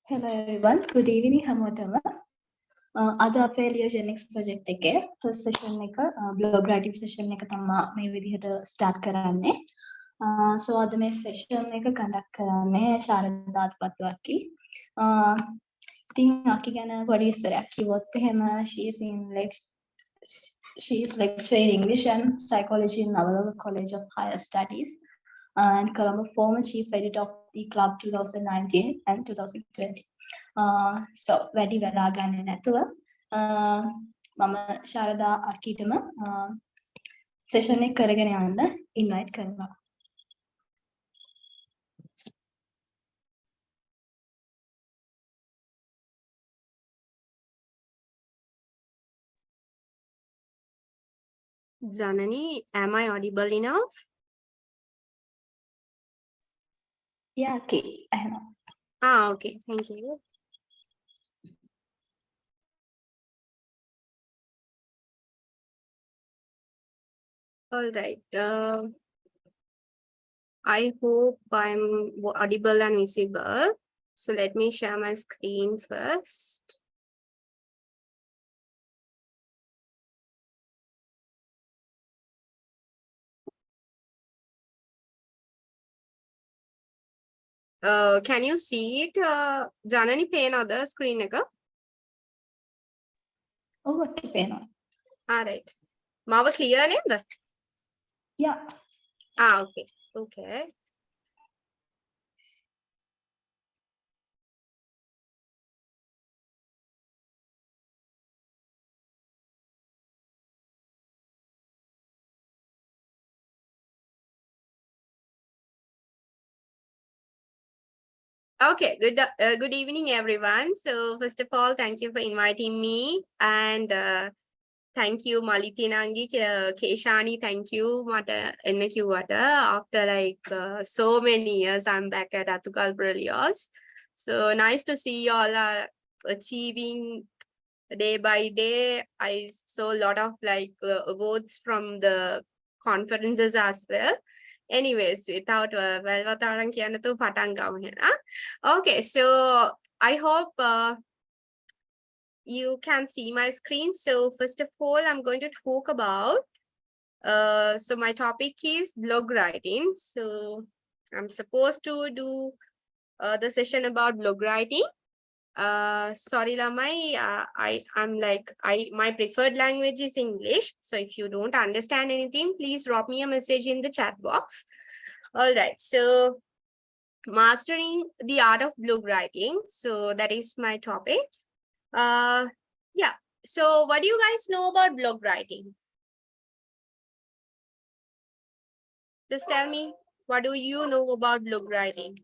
Hello everyone, good evening හැමෝටම. අද අපේ Leo GenX project එකේ first session එක blog writing session එක තමයි මේ විදිහට start කරන්නේ. So අද මේ session එක conduct කරන්නේ ශාරදා අත්පත්තු අක්කි. ඉතින් අක්කි ගැන පොඩි විස්තරයක් කිව්වොත් එහෙම she is lecturer in English and Psychology in Navalova College of Higher Studies and Colombo former Chief Editor of the Club 2019 and 2020. So වැඩි වෙලා ගන්න නැතුව මම ශාරදා අක්කීටම session එක කරගෙන යන්න invite කරනවා. Janani, am I audible enough? Yeah, okay. Okay. Thank you. All right. I hope I'm audible and visible. So let me share my screen first. Can you see it? Janani, pay another screen. Oh, okay, pay now. All right. Mava clear name? Yeah. Okay. Okay. Okay, good evening, everyone. So first of all, thank you for inviting me, and thank you, Malitinangi, Keshani, thank you, Mata Ennakiwata. After like so many years, I'm back at Athugalpura Leos. So nice to see you all are achieving day by day. I saw a lot of like awards from the conferences as well. Anyways, without okay, so I hope you can see my screen. So first of all, I'm going to talk about so my topic is blog writing. So I'm supposed to do the session about blog writing. Sorry Lamai, my preferred language is English. So if you don't understand anything, please drop me a message in the chat box. All right, so mastering the art of blog writing. So that is my topic. Yeah, so what do you guys know about blog writing? Just tell me, what do you know about blog writing?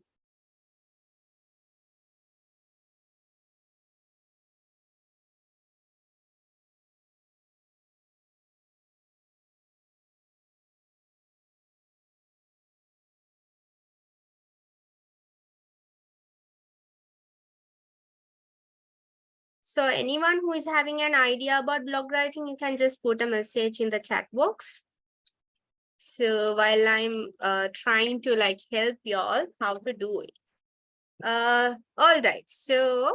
So anyone who is having an idea about blog writing, you can just put a message in the chat box. So while I'm trying to like help you all how to do it. All right, so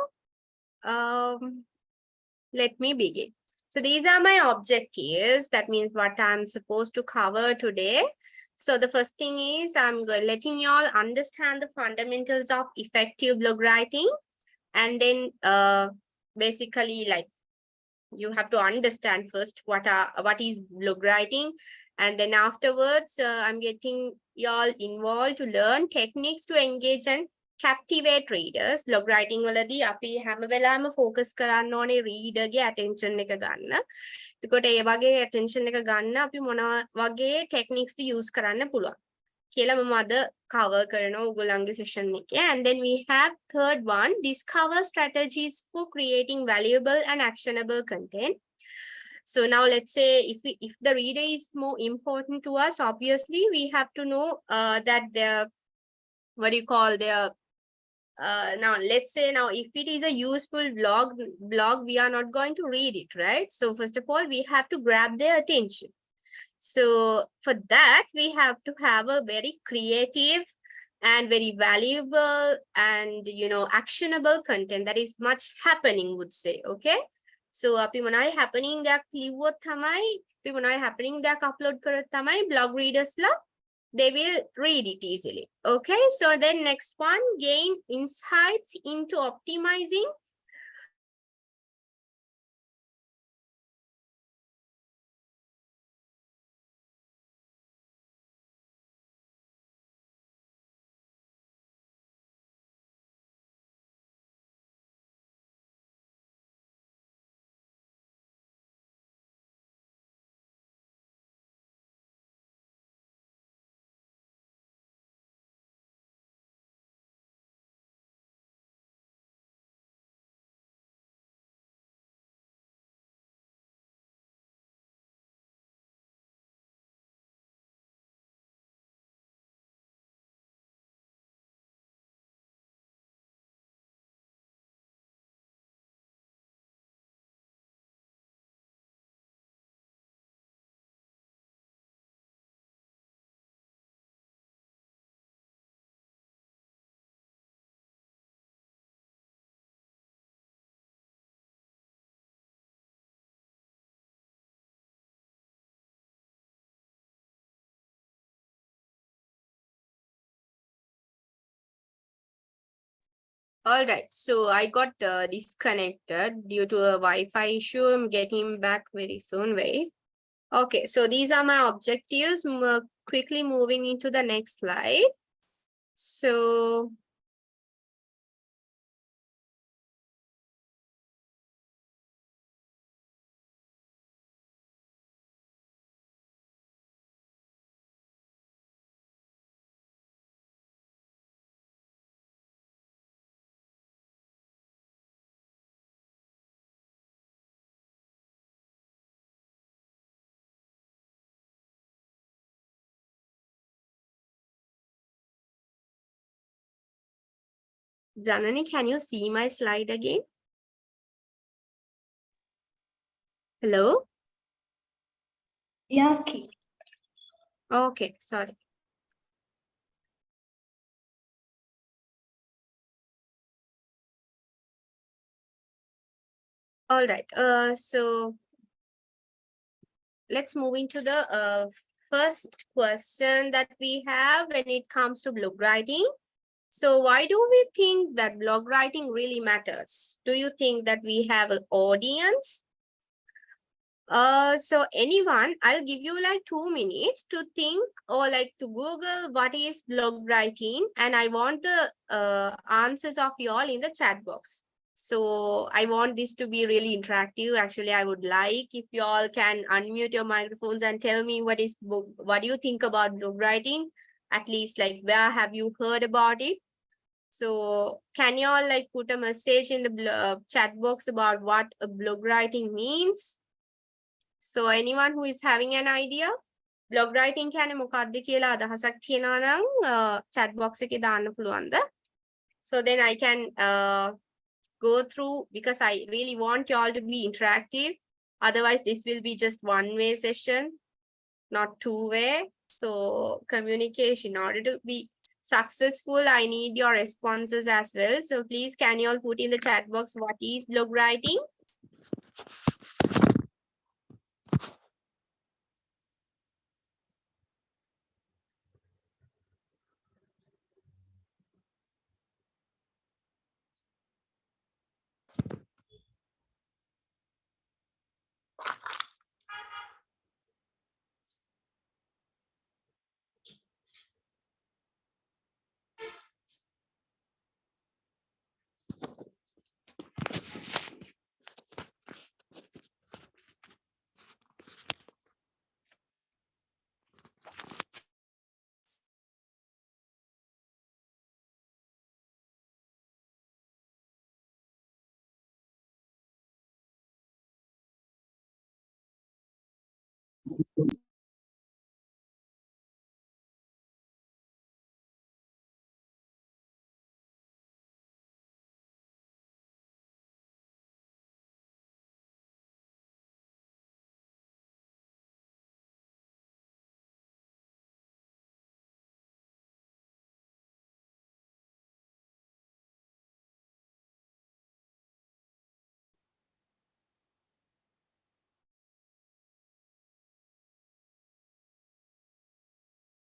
let me begin. So these are my objectives. That means what I'm supposed to cover today. So the first thing is I'm letting you all understand the fundamentals of effective blog writing. And then basically like you have to understand first what is blog writing. And then afterwards, I'm getting y'all involved to learn techniques to engage and captivate readers. Blog writing වලදී අපි හැම වෙලාවෙම focus කරන්න ඕනේ reader ගේ attention එක ගන්න. එතකොට ඒ වගේ attention එක ගන්න අපි මොන වගේ techniques use කරන්න පුළුවන් කියලා මම අද cover කරනවා ඔයගොල්ලන්ගේ session එකේ. And then we have third one, discover strategies for creating valuable and actionable content. So now let's say if the reader is more important to us, obviously we have to know that now let's say now if it is a useful blog, we are not going to read it, right? So first of all, we have to grab their attention. So for that, we have to have a very creative and very valuable and actionable content that is much happening would say. Okay, so අපි මොනාරි happening දෙයක් ලිව්වොත් තමයි අපි මොනාරි happening දෙයක් upload කරොත් තමයි blog readers ලා they will read it easily. Okay, so then next one, gain insights into optimizing All right, so I got disconnected due to a Wi-Fi issue. I'm getting back very soon. Wait. Okay, so these are my objectives. Quickly moving into the next slide. So Janani, can you see my slide again? Hello? Yeah, okay. Okay, sorry. All right, so let's move into the first question that we have when it comes to blog writing. So why do we think that blog writing really matters? Do you think that we have an audience? So anyone, I'll give you like 2 minutes to think or like to Google what is blog writing, and I want the answers of you all in the chat box. So I want this to be really interactive. Actually, I would like if you all can unmute your microphones and tell me what do you think about blog writing? At least like where have you heard about it? So can you all like put a message in the chat box about what a blog writing means? So anyone who is having an idea, blog writing කියන්නේ මොකක්ද කියලා අදහසක් තියෙනවා නම් chat box එකේ දාන්න පුළුවන්ද? So then I can go through because I really want you all to be interactive. Otherwise, this will be just one-way session, not two-way. So communication, in order to be successful, I need your responses as well. So please, can you all put in the chat box what is blog writing?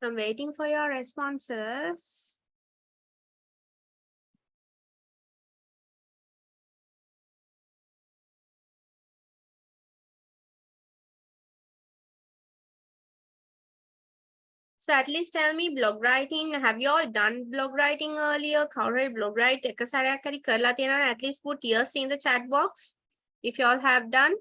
I'm waiting for your responses. So at least tell me blog writing. Have you all done blog writing earlier? Cover blog write එක සැරයක් හරි කරලා තියෙනවනේ. At least put yes in the chat box if you all have done.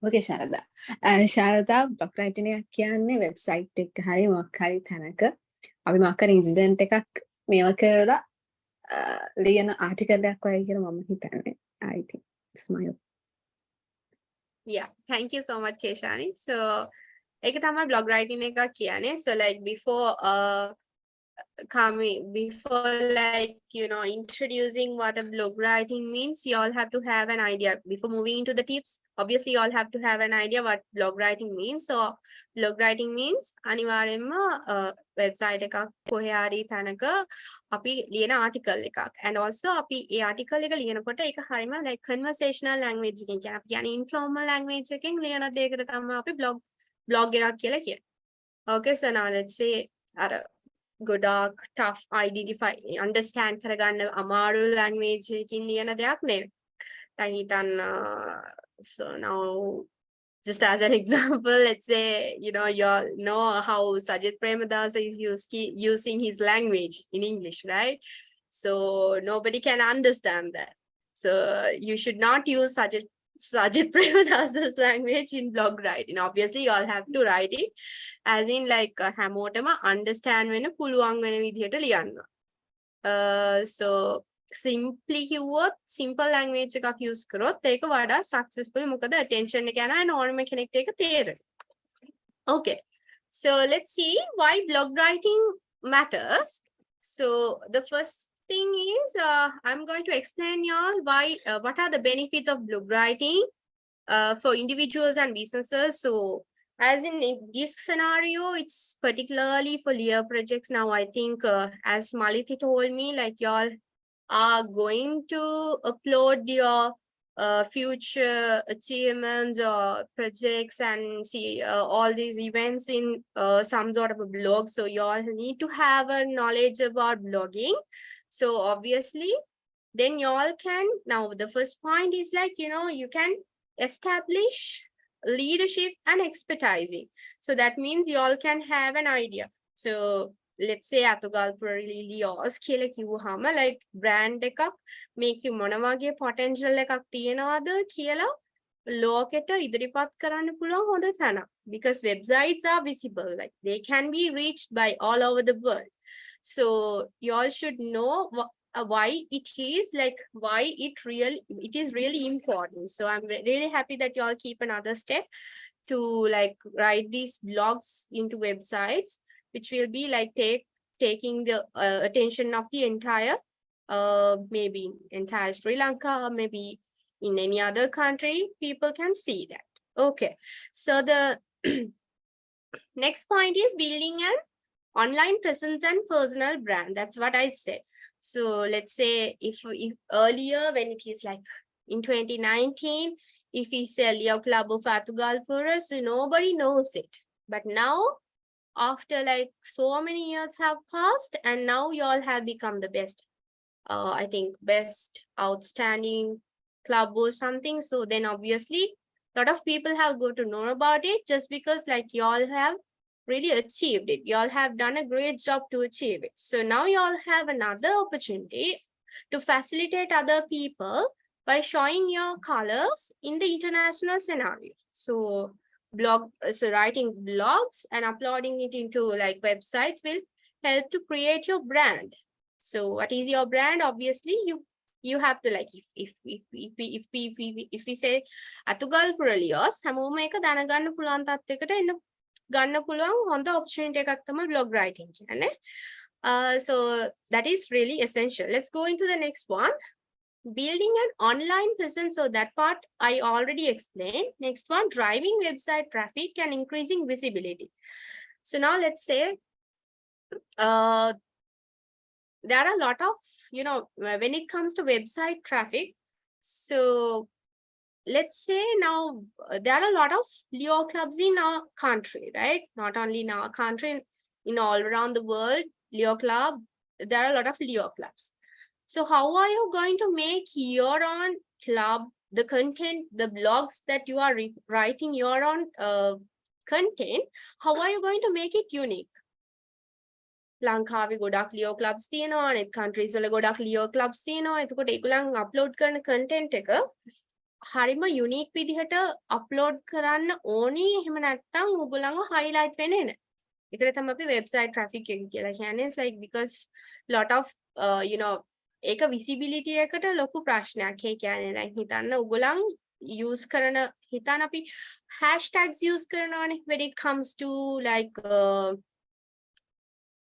Okay, Sharada. Sharada, blog writing එක කියන්නේ website එක හරි මොකක් හරි තැනක අපි මොකක් හරි incident එකක් මේව කරලා ලියන article එකක් වගේ කියලා මම හිතන්නේ. I think it's my opinion. Yeah, thank you so much, Keshani. So, ඒක තමයි blog writing එක කියන්නේ. So like before like introducing what a blog writing means, you all have to have an idea. Before moving into the tips, obviously you all have to have an idea what blog writing means. So blog writing means අනිවාර්යෙන්ම website එකක් කොහේ හරි තැනක අපි ලියන article එකක්. And also අපි ඒ article එක ලියනකොට ඒක හරියම like conversational language එකකින් කියන්නේ අපි කියන්නේ informal language එකකින් ලියන දෙයකට තමයි අපි blog එකක් කියලා කියන්නේ. Okay, so now let's say ගොඩාක් tough identify understand කරගන්න අමාරු language එකකින් ලියන දෙයක් නෙවෙයි. දැන් හිතන්න so now just as an example, let's say you all know how Sajid Premadasa is using his language in English, right? So nobody can understand that. So you should not use Sajid Premadasa's language in blog writing. Obviously, you all have to write it as in like හැමෝටම understand වෙන පුළුවන් වෙන විදිහට ලියන්න. So simply කිව්වොත් simple language එකක් use කරොත් ඒක වඩා successful. මොකද attention එක යනවා and ඕනම කෙනෙක්ට ඒක තේරෙනවා. Okay, so let's see why blog writing matters. So the first thing is I'm going to explain y'all why what are the benefits of blog writing for individuals and businesses. So as in this scenario, it's particularly for Leo projects. Now I think as Maliti told me, like y'all are going to upload your future achievements or projects and see all these events in some sort of a blog. So you all need to have a knowledge about blogging. So obviously, then you all can, now the first point is like, you can establish leadership and expertising. So that means you all can have an idea. So let's say Athugalpura Leos කියලා කිව්වහම like brand එකක් මේකේ මොන වගේ potential එකක් තියනවද කියලා ලෝකෙට ඉදිරිපත් කරන්න පුළුවන් හොඳ තැනක්. Because websites are visible, like they can be reached by all over the world. So you all should know why it is like why it is really important. So I'm really happy that you all keep another step to like write these blogs into websites, which will be like taking the attention of the entire maybe entire Sri Lanka, maybe in any other country, people can see that. Okay, so the next point is building an online presence and personal brand. That's what I said. So let's say if earlier when it is like in 2019, if we say Leo Club of Athugalpura, so nobody knows it. But now, after like so many years have passed, and now you all have become the best, I think best outstanding club or something. So then obviously a lot of people have got to know about it just because like you all have really achieved it. You all have done a great job to achieve it. So now you all have another opportunity to facilitate other people by showing your colors in the international scenario. So writing blogs and uploading it into like websites will help to create your brand. So what is your brand? Obviously you have to like if we say Athugalpura Leos හැමෝම එක දැනගන්න පුළුවන් තත්යකට එන්න ගන්න පුළුවන් හොඳ opportunity එකක් තමයි blog writing කියන්නේ. So that is really essential. Let's go into the next one. Building an online presence. So that part I already explained. Next one, driving website traffic and increasing visibility. So now let's say there are a lot of, when it comes to website traffic. So let's say now there are a lot of Leo clubs in our country, right? Not only in our country, in all around the world, Leo club, there are a lot of Leo clubs. So how are you going to make your own club, the content, the blogs that you are writing your own content, how are you going to make it unique? ලංකාවේ ගොඩක් Leo clubs තියෙනවා, අනෙක් countries වල ගොඩක් Leo clubs තියෙනවා. එතකොට ඒගොල්ලන් upload කරන content එක හරිම unique විදිහට upload කරන්න ඕනි. එහෙම නැත්නම් ඕගොල්ලන්ව highlight වෙන්නේ නැහැ. ඒකට තමයි අපි website traffic එක කියලා කියන්නේ. It's like because lot of ඒක visibility එකට ලොකු ප්‍රශ්නයක්. ඒ කියන්නේ like හිතන්න ඕගොල්ලන් use කරන හිතන්න අපි hashtags use කරනවානේ when it comes to like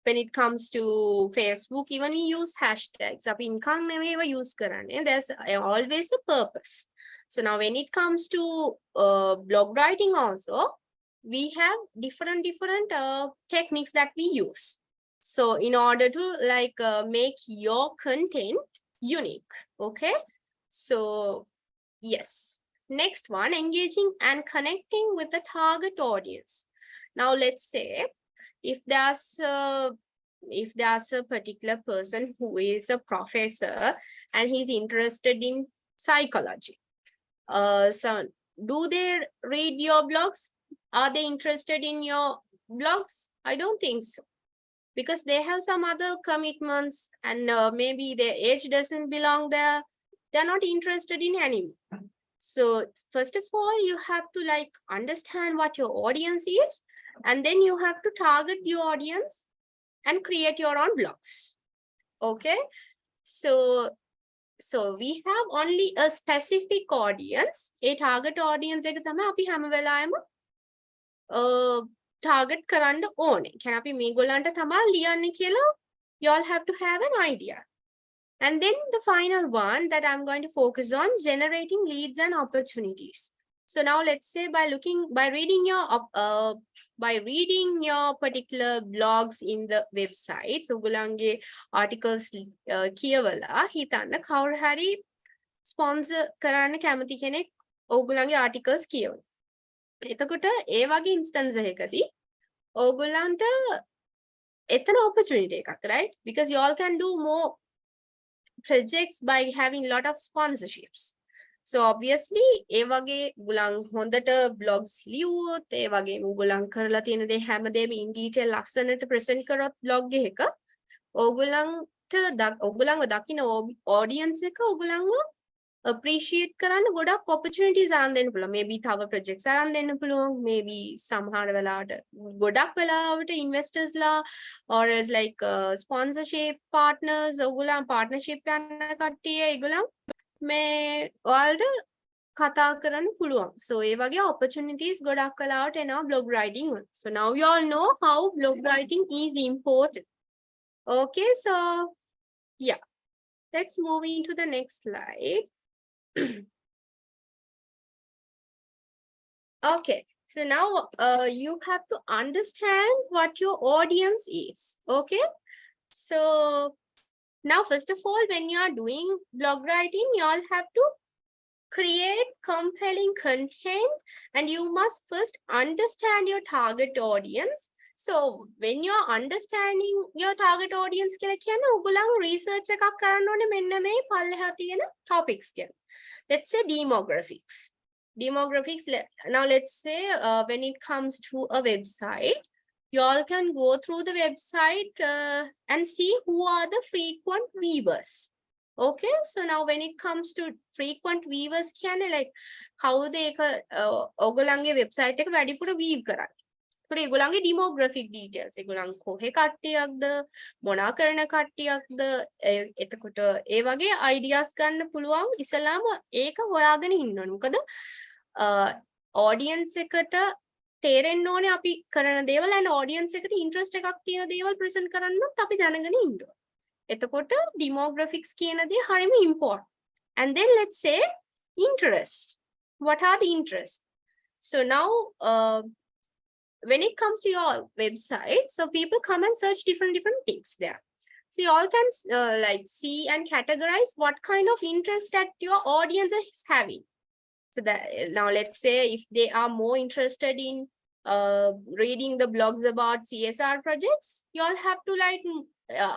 when it comes to Facebook, even we use hashtags. අපි නිකන් නෙවෙයි use කරන්නේ. There's always a purpose. So now when it comes to blog writing also, we have different techniques that we use. So in order to like make your content unique, okay? So yes. Next one, engaging and connecting with the target audience. Now let's say if there's a particular person who is a professor and he's interested in psychology, so do they read your blogs? Are they interested in your blogs? I don't think so, because they have some other commitments and maybe their age doesn't belong there. They're not interested in anymore. So first of all, you have to like understand what your audience is, and then you have to target the audience and create your own blogs. Okay, so we have only a specific audience. A target audience එක තමයි අපි හැම වෙලාවෙම target කරන්න ඕනේ. කියන්නේ අපි මේගොල්ලන්ට තමයි ලියන්නේ කියලා you all have to have an idea. And then the final one that I'm going to focus on, generating leads and opportunities. So now let's say by reading your particular blogs in the website, so ගොල්ලන්ගේ articles කියවලා හිතන්න කවුරු හරි sponsor කරන්න කැමති කෙනෙක් ඕගොල්ලන්ගේ articles කියවන. එතකොට ඒ වගේ instance එකකදී ඕගොල්ලන්ට එතන opportunity එකක්, right? Because you all can do more projects by having lot of sponsorships. So obviously ඒ වගේ ගුලන් හොඳට blogs ලියුවොත්, ඒ වගේ මුගලන් කරලා තියෙන දේ හැමදේම in detail ලස්සනට present කරොත් blog එකක ඕගොල්ලන්ව දකින්න audience එක ඕගොල්ලන්ව appreciate කරන්න ගොඩක් opportunities අරන් දෙන්න පුළුවන්. Maybe තව projects අරන් දෙන්න පුළුවන්. Maybe සමහර වෙලාවට ගොඩක් වෙලාවට investors ලා or as like sponsorship partners ඕගොල්ලන් partnership යන කට්ටිය ඒගොල්ලන් මේ ඔයාලට කතා කරන්න පුළුවන්. So ඒ වගේ opportunities ගොඩක් වෙලාවට එනවා blog writing වල. So now you all know how blog writing is important. Okay, so yeah, let's move into the next slide. Okay, so now you have to understand what your audience is. Okay, so now first of all, when you are doing blog writing, you all have to create compelling content, and you must first understand your target audience. So when you are understanding your target audience කියලා කියන්නේ ඔයගොල්ලෝ research එකක් කරන්න ඕනේ මෙන්න මේ පල්ලෙහා තියෙන topics ගැන. Let's say demographics. Now let's say when it comes to a website, you all can go through the website and see who are the frequent viewers. Okay, so now when it comes to frequent viewers කියන්නේ like කවුද ඒක ඔයගොල්ලන්ගේ website එක වැඩිපුර view කරන්නේ. ඒකට ඒගොල්ලන්ගේ demographic details, ඒගොල්ලන් කොහේ කට්ටියක්ද, මොනා කරන කට්ටියක්ද, එතකොට ඒ වගේ ideas ගන්න පුළුවන්. ඉස්සලාම ඒක හොයාගෙන ඉන්න ඕනේ. මොකද audience එකට තේරෙන්න ඕනේ අපි කරන දේවල් and audience එකට interest එකක් තියෙන දේවල් present කරන්නත් අපි දැනගෙන ඉන්න ඕනේ. එතකොට demographics කියන දේ හරියම important. And then let's say interests. What are the interests? So now when it comes to your website, so people come and search different things there. So you all can like see and categorize what kind of interest that your audience is having. So that now let's say if they are more interested in reading the blogs about CSR projects, you all have to like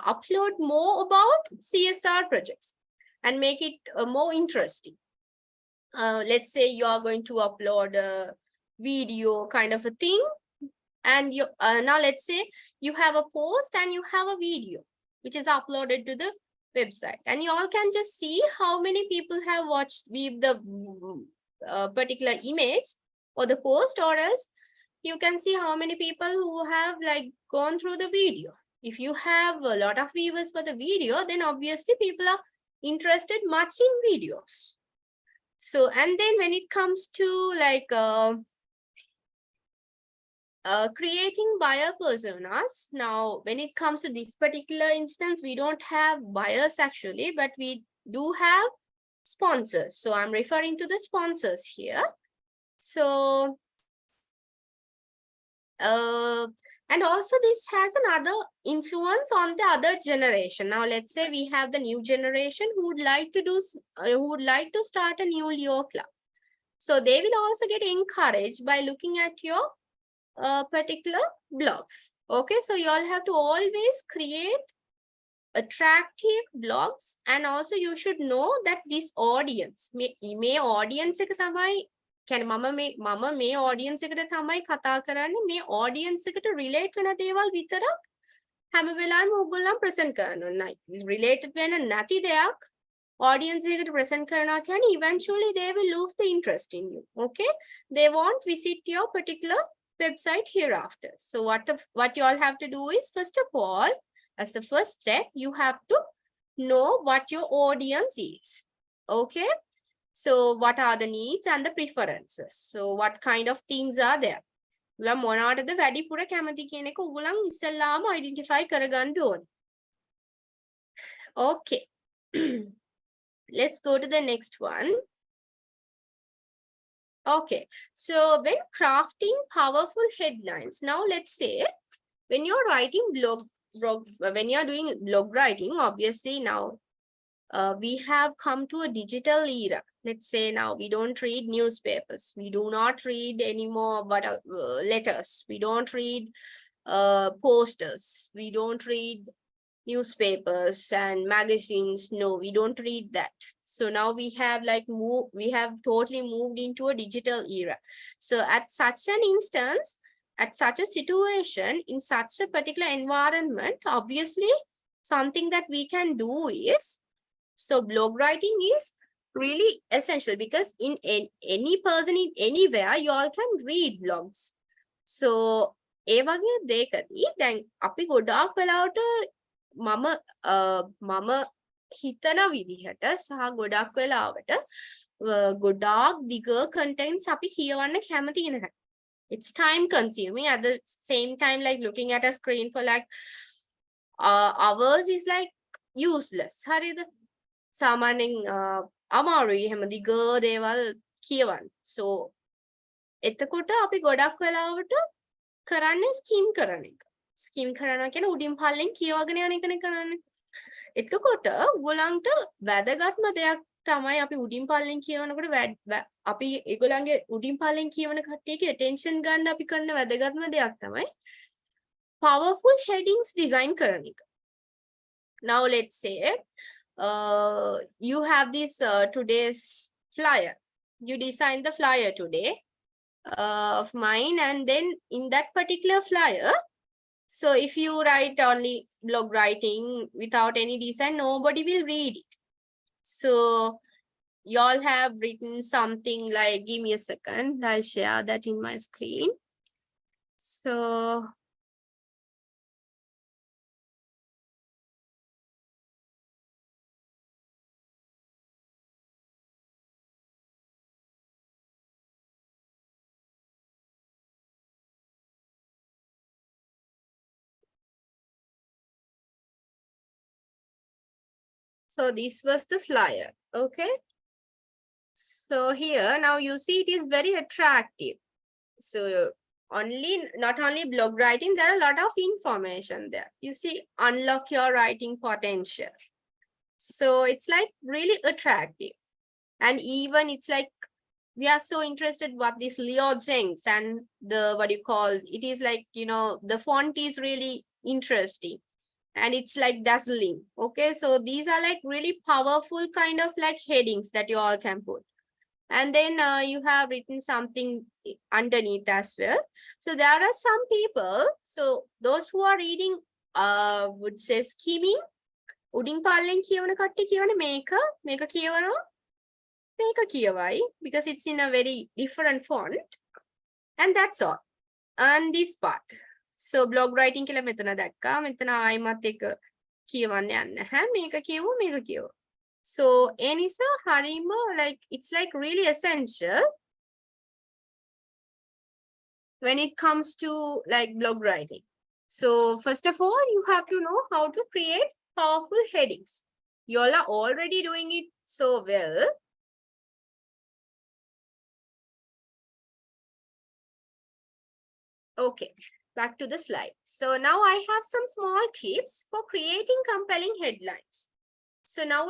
upload more about CSR projects and make it more interesting. Let's say you are going to upload a video kind of a thing, and you now let's say you have a post and you have a video which is uploaded to the website, and you all can just see how many people have watched with the particular image or the post, or else you can see how many people who have like gone through the video. If you have a lot of viewers for the video, then obviously people are interested much in videos. So, and then when it comes to like creating buyer personas, now when it comes to this particular instance, we don't have buyers actually, but we do have sponsors. So I'm referring to the sponsors here. So, and also this has another influence on the other generation. Now let's say we have the new generation who would like to do, who would like to start a new Leo club. So they will also get encouraged by looking at your particular blogs. Okay, so you all have to always create attractive blogs, and also you should know that this audience may audience එක තමයි කියන්නේ මම මේ audience එකට තමයි කතා කරන්නේ. මේ audience එකට relate වෙන දේවල් විතරක් හැම වෙලාවෙම ඕගොල්ලන් present කරනවා. related වෙන නැති දෙයක් audience එකට present කරනවා කියන්නේ eventually they will lose the interest in you. Okay, they won't visit your particular website hereafter. So what you all have to do is, first of all, as the first step, you have to know what your audience is. Okay, so what are the needs and the preferences? So what kind of things are there? උගලන් මොනවටද වැඩිපුර කැමති කියන එක උගලන් ඉස්සෙල්ලාම identify කරගන්න ඕනේ. Okay. Let's go to the next one. Okay, so when crafting powerful headlines, now let's say when you're writing when you're doing blog writing, obviously now we have come to a digital era. Let's say now we don't read newspapers. We do not read anymore but letters. We don't read posters. We don't read newspapers and magazines. No, we don't read that. So now we have like we have totally moved into a digital era. So at such an instance, at such a situation, in such a particular environment, obviously something that we can do is, so blog writing is really essential, because in any person in anywhere, you all can read blogs. So ඒ වගේ දෙයකදී දැන් අපි ගොඩාක් වෙලාවට මම හිතන විදිහට සහ ගොඩක් වෙලාවට ගොඩාක් දිග contents අපි කියවන්න කැමති නැහැ. It's time consuming. At the same time, like looking at a screen for like hours is like useless. හරිද? සාමාන්‍යයෙන් අමාරුයි එහෙම දිග දේවල් කියවන්න. So එතකොට අපි ගොඩක් වෙලාවට කරන්නේ ස්කිම් කරන එක. ස්කිම් කරනවා කියන්නේ උඩින් පල්ලෙන් කියවගෙන යන එකනේ කරන්නේ. එතකොට ඔයගොල්ලන්ට වැදගත්ම දෙයක් තමයි අපි උඩින් පල්ලෙන් කියවනකොට අපි ඒගොල්ලන්ගේ උඩින් පල්ලෙන් කියවන කට්ටියගේ attention ගන්න අපි කරන වැදගත්ම දෙයක් තමයි powerful headings design කරන එක. Now let's say you have this today's flyer. You designed the flyer today of mine, and then in that particular flyer, so if you write only blog writing without any design, nobody will read it. So you all have written something like, give me a second, I'll share that in my screen. So So this was the flyer. Okay. So here now you see it is very attractive. So not only blog writing, there are a lot of information there. You see, unlock your writing potential. So it's like really attractive. And even it's like we are so interested what this Leo GenX and the what you call it is like, you know, the font is really interesting and it's like dazzling. Okay, so these are like really powerful kind of like headings that you all can put. And then you have written something underneath as well. So there are some people, so those who are reading would say skimming. උඩින් පල්ලෙන් කියවන කට්ටිය කියවනේ මේක කියවනවා මේක කියවයි because it's in a very different font and that's all. And this part, so blog writing කියලා මෙතන දැක්කා මෙතන ආයිමත් එක කියවන්න යන්න නැහැ මේක කියවුවා so Enisa Harima, like it's like really essential when it comes to like blog writing. So first of all, you have to know how to create powerful headings. You all are already doing it so well. Okay, back to the slide. So now I have some small tips for creating compelling headlines. So now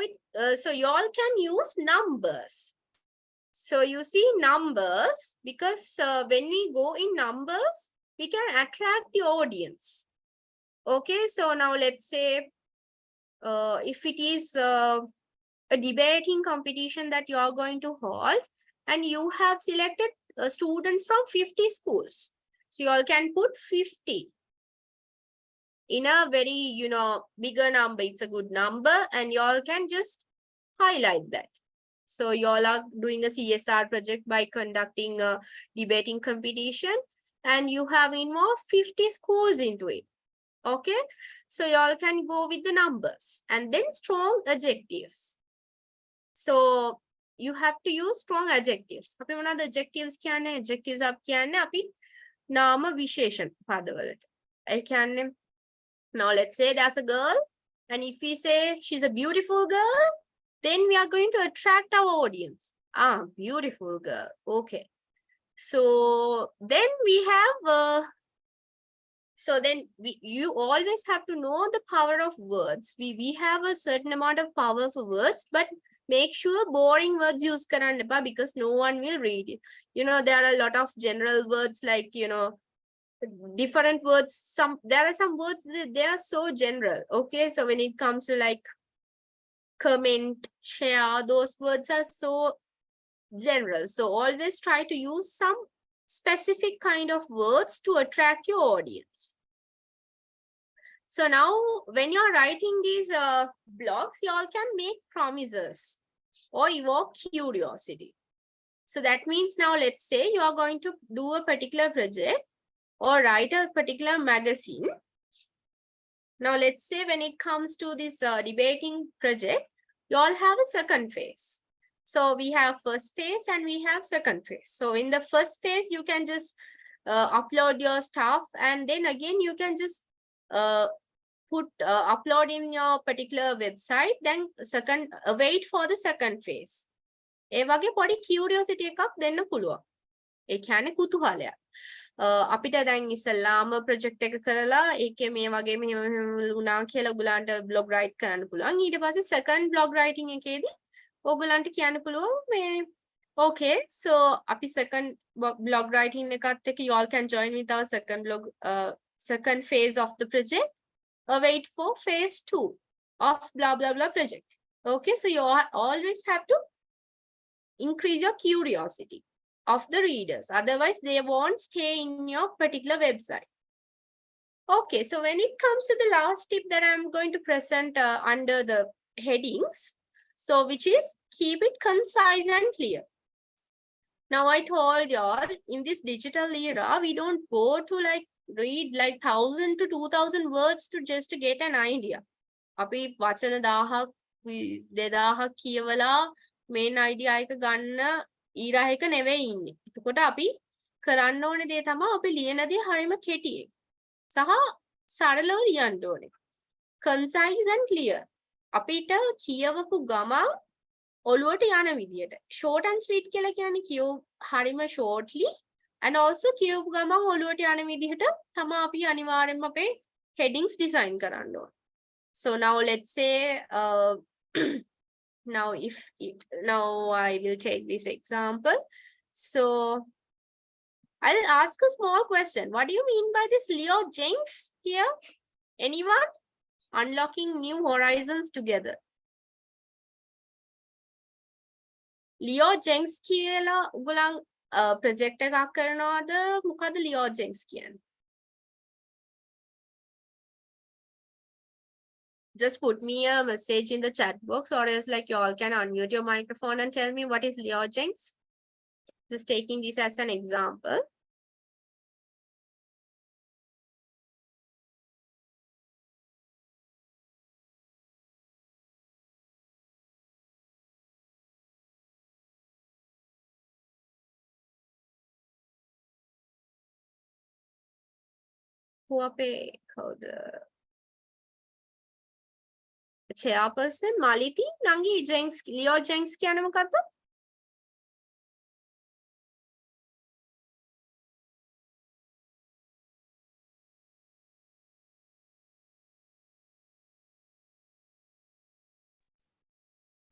so you all can use numbers. So you see numbers because when we go in numbers, we can attract the audience. Okay, so now let's say if it is a debating competition that you are going to hold and you have selected students from 50 schools. So you all can put 50 in a very, you know, bigger number. It's a good number and you all can just highlight that. So you all are doing a CSR project by conducting a debating competition and you have involved 50 schools into it. Okay, so you all can go with the numbers and then strong adjectives. So you have to use strong adjectives. අපි මොනවාද adjectives කියන්නේ? Adjectives අපි කියන්නේ අපි නාම විශේෂණ පදවලට. ඒ කියන්නේ now let's say there's a girl and if we say she's a beautiful girl, then we are going to attract our audience. Ah, beautiful girl. Okay. So then we have so then you always have to know the power of words. We have a certain amount of power for words, but make sure boring words use karanna because no one will read it. You know, there are a lot of general words like, you know, different words. There are some words that they are so general. Okay, so when it comes to like comment, share, those words are so general. So always try to use some specific kind of words to attract your audience. So now when you're writing these blogs, you all can make promises or evoke curiosity. So that means now let's say you are going to do a particular project or write a particular magazine. Now let's say when it comes to this debating project, you all have a second phase. So we have first phase and we have second phase. So in the first phase, you can just upload your stuff and then again you can just upload in your particular website. Then second wait for the second phase. ඒ වගේ පොඩි curiosity එකක් දෙන්න පුළුවන්. ඒ කියන්නේ කුතුහලයක්. අපිට දැන් ඉස්සල්ලාම project එක කරලා ඒකේ මේ වගේ මෙහෙම වුණා කියලා ඔයගලන්ට බ්ලොග් රයිට් කරන්න පුළුවන්. ඊට පස්සේ second blog writing එකේදී ඔයගලන්ට කියන්න පුළුවන් මේ okay, so අපි second blog writing එකත් එක්ක you all can join with our second phase of the project. Wait for phase 2 of blah blah blah project. Okay, so you always have to increase your curiosity of the readers. Otherwise, they won't stay in your particular website. Okay, so when it comes to the last tip that I'm going to present under the headings, so which is keep it concise and clear. Now, I told y'all in this digital era, we don't go to like read like 1,000 to 2,000 words to just to get an idea. අපි වචන 1000 2000 කියවලා main idea එක ගන්න ඊරායක නෙවෙයි ඉන්නේ. එතකොට අපි කරන්න ඕනේ දේ තමයි අපි ලියන දේ හරියම කෙටියෙන් සහ සරලව ලියන්න ඕනේ. Concise and clear. අපිට කියවපු ගමන් ඔළුවට යන විදියට short and sweet කියලා කියන්නේ කියව හරිම shortly and also කියවපු ගමන් ඔළුවට යන විදිහට තමයි අපි අනිවාර්යෙන්ම අපේ headings design කරන්න ඕන. So now let's say now now I will take this example. So I'll ask a small question. What do you mean by this Leo GenX here? Anyone? Unlocking new horizons together. Leo GenX කියලා උගලන් project එකක් කරනවද? මොකද Leo GenX කියන්නේ? Just put me a message in the chat box, or else like you all can unmute your microphone and tell me what is Leo GenX. Just taking this as an example. Who අපේ කවුද? Chairperson Maliti Nangi GenX Leo GenX කියන්නේ මොකක්ද?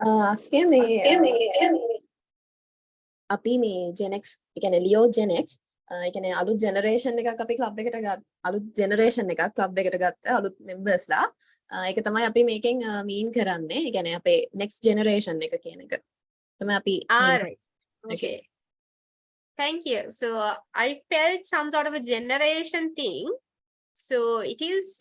අක්කේ මේ අපි මේ GenX ඒ කියන්නේ Leo GenX ඒ කියන්නේ අලුත් ජෙනරේෂන් එකක් අපි ක්ලබ් එකට අලුත් ජෙනරේෂන් එකක් ක්ලබ් එකට ගත්ත අලුත් මෙම්බර්ස්ලා ඒක තමයි අපි මේකෙන් මීන් කරන්නේ ඒ කියන්නේ අපේ next generation එක කියන එක තමයි අපි right. Okay. Thank you. So I felt some sort of a generation thing. So it is,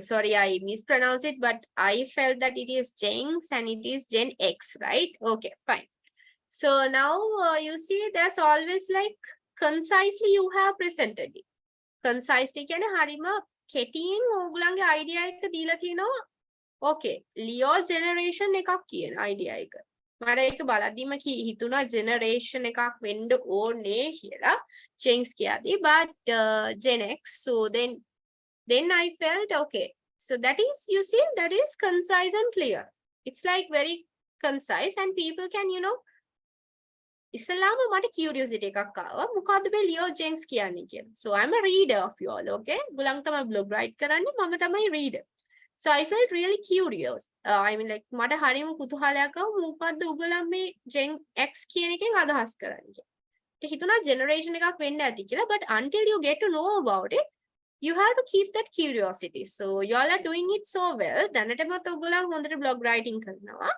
sorry, I mispronounced it, but I felt that it is GenX and it is GenX, right? Okay, fine. So now you see there's always like concisely you have presented it. Concisely කියන්නේ හරිම කෙටියෙන් ඕගොල්ලන්ගේ idea එක දීලා තිනවා. Okay, Leo generation එකක් කියන idea එක. මට ඒක බලද්දිම හිතුණා generation එකක් වෙන්න ඕනේ කියලා GenX කියද්දි, but GenX. So then I felt okay. So that is, you see, that is concise and clear. It's like very concise and people can, you know, ඉස්සලාම මට curiosity එකක් ආවා මොකද්ද මේ Leo GenX කියන්නේ කියලා. So I'm a reader of you all, okay? ගුලන් තමයි blog write කරන්නේ, මම තමයි reader. So I felt really curious. I mean like මට හරියම කුතුහලයක් ආවා මොකද්ද උගලන් මේ GenX කියන එකෙන් අදහස් කරන්නේ කියලා. ඒක හිතුණා generation එකක් වෙන්න ඇති කියලා, but until you get to know about it, you have to keep that curiosity. So you all are doing it so well. දැනටමත් ඔයගොල්ලෝ හොඳට blog writing කරනවා.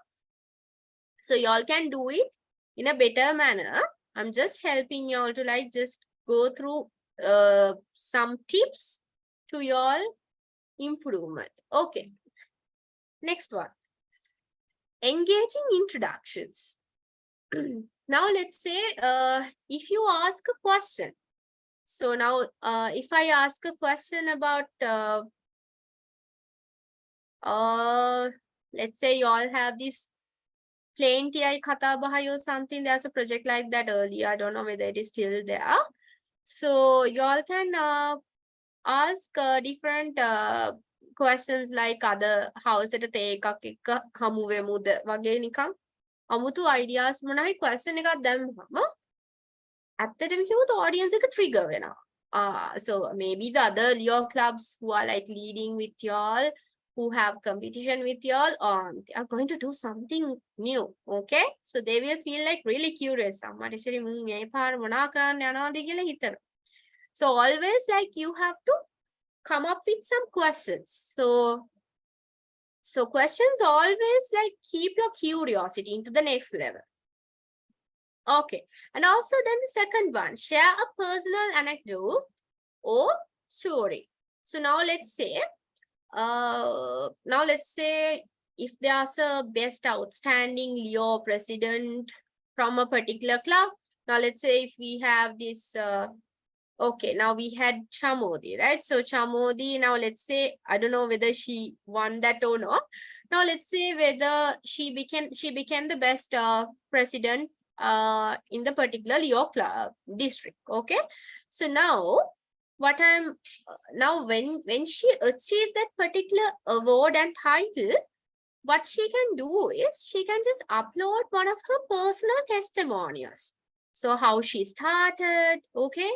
So you all can do it in a better manner. I'm just helping you all to like just go through some tips to your improvement. Okay. Next one. Engaging introductions. Now let's say if you ask a question. So now if I ask a question about let's say you all have this plain TI Katabahay or something. There's a project like that earlier. I don't know whether it is still there. So you all can ask different questions like other house at a take hamuve muda wage nikan amutu ideas monai question එකක් දැම්මම ඇත්තටම කිව්වොත් audience එක trigger වෙනවා. So maybe the other Leo clubs who are like leading with y'all, who have competition with y'all, are going to do something new. Okay, so they will feel like really curious. So always like you have to come up with some questions. So questions always like keep your curiosity into the next level. Okay, and also then the second one, share a personal anecdote or story. So now let's say if there's a best outstanding Leo president from a particular club. Now let's say if we have this okay, now we had Chamodi, right? So Chamodi, now let's say I don't know whether she won that or not. Now let's say whether she became the best president in the particular Leo club district. Okay, so now what when she achieved that particular award and title, what she can do is she can just upload one of her personal testimonials. So how she started, okay?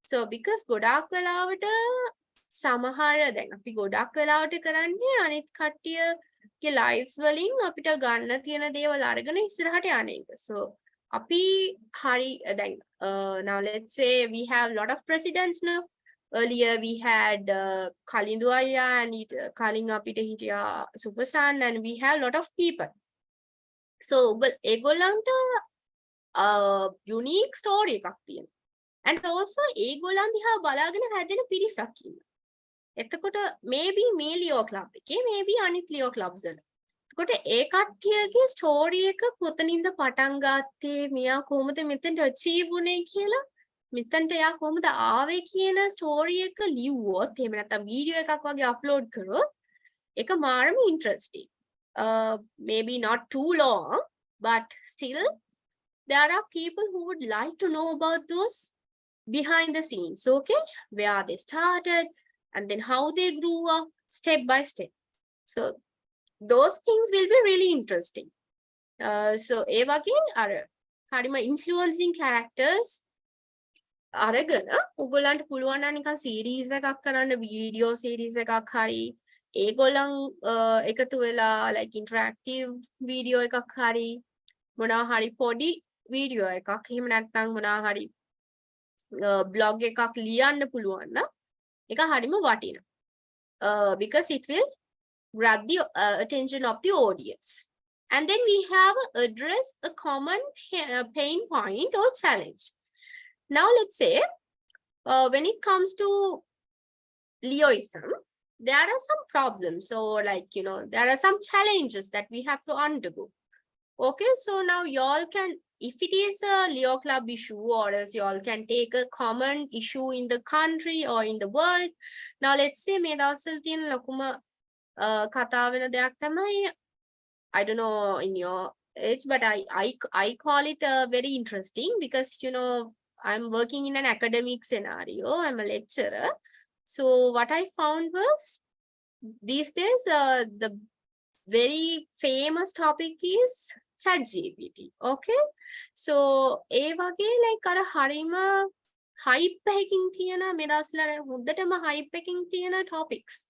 So because ගොඩාක් වෙලාවට සමහර දැන් අපි ගොඩාක් වෙලාවට කරන්නේ අනිත් කට්ටියගේ lives වලින් අපිට ගන්න තියෙන දේවල් අරගෙන ඉස්සරහට යන එක. So අපි හරි දැන් now let's say we have a lot of presidents now. Earlier we had Kalindu Ayya and Kaling apita hitiya Supersan, and we have a lot of people. So but egolanta unique story එකක් තියෙනවා. And also ඒගොල්ලන් දිහා බලාගෙන හැදෙන පිරිසක් ඉන්නවා. එතකොට maybe මේ Leo Club එකේ maybe අනිත් Leo Clubs වල. එතකොට ඒ කට්ටියගේ story එක කොතනින්ද පටන් ගත්තේ, මෙයා කොහොමද මෙතෙන්ට achieve වුනේ කියලා, මෙතෙන්ට එයා කොහොමද ආවේ කියන story එක ලිව්වොත්, එහෙම නැත්නම් video එකක් වගේ upload කරොත් ඒක මාරම interesting. Maybe not too long, but still there are people who would like to know about those behind the scenes, okay? Where they started and then how they grew up step by step. So those things will be really interesting. So ඒ වගේ අර හරිම influencing characters අරගෙන ඔයගොල්ලන්ට පුළුවන් නම් නිකන් series එකක් කරන්න, video series එකක් හරි ඒගොල්ලන් එකතු වෙලා like interactive video එකක් හරි මොනවා හරි පොඩි video එකක්, එහෙම නැත්නම් මොනවා හරි blog එකක් ලියන්න පුළුවන් නම් ඒක හරිම වටිනවා. Because it will grab the attention of the audience. And then we have address a common pain point or challenge. Now let's say when it comes to Leoism, there are some problems, or like, you know, there are some challenges that we have to undergo. Okay, so now y'all can, if it is a Leo Club issue, or else y'all can take a common issue in the country or in the world. Now let's say මේ දවස්වල තියෙන ලොකුම කතා වෙන දෙයක් තමයි, I don't know in your age, but I call it very interesting because, you know, I'm working in an academic scenario. I'm a lecturer. So what I found was these days the very famous topic is ChatGPT. Okay, so ඒ වගේ like අර හරිම hype එකකින් තියෙන මේ දවස්වල හොඳටම hype එකකින් තියෙන topics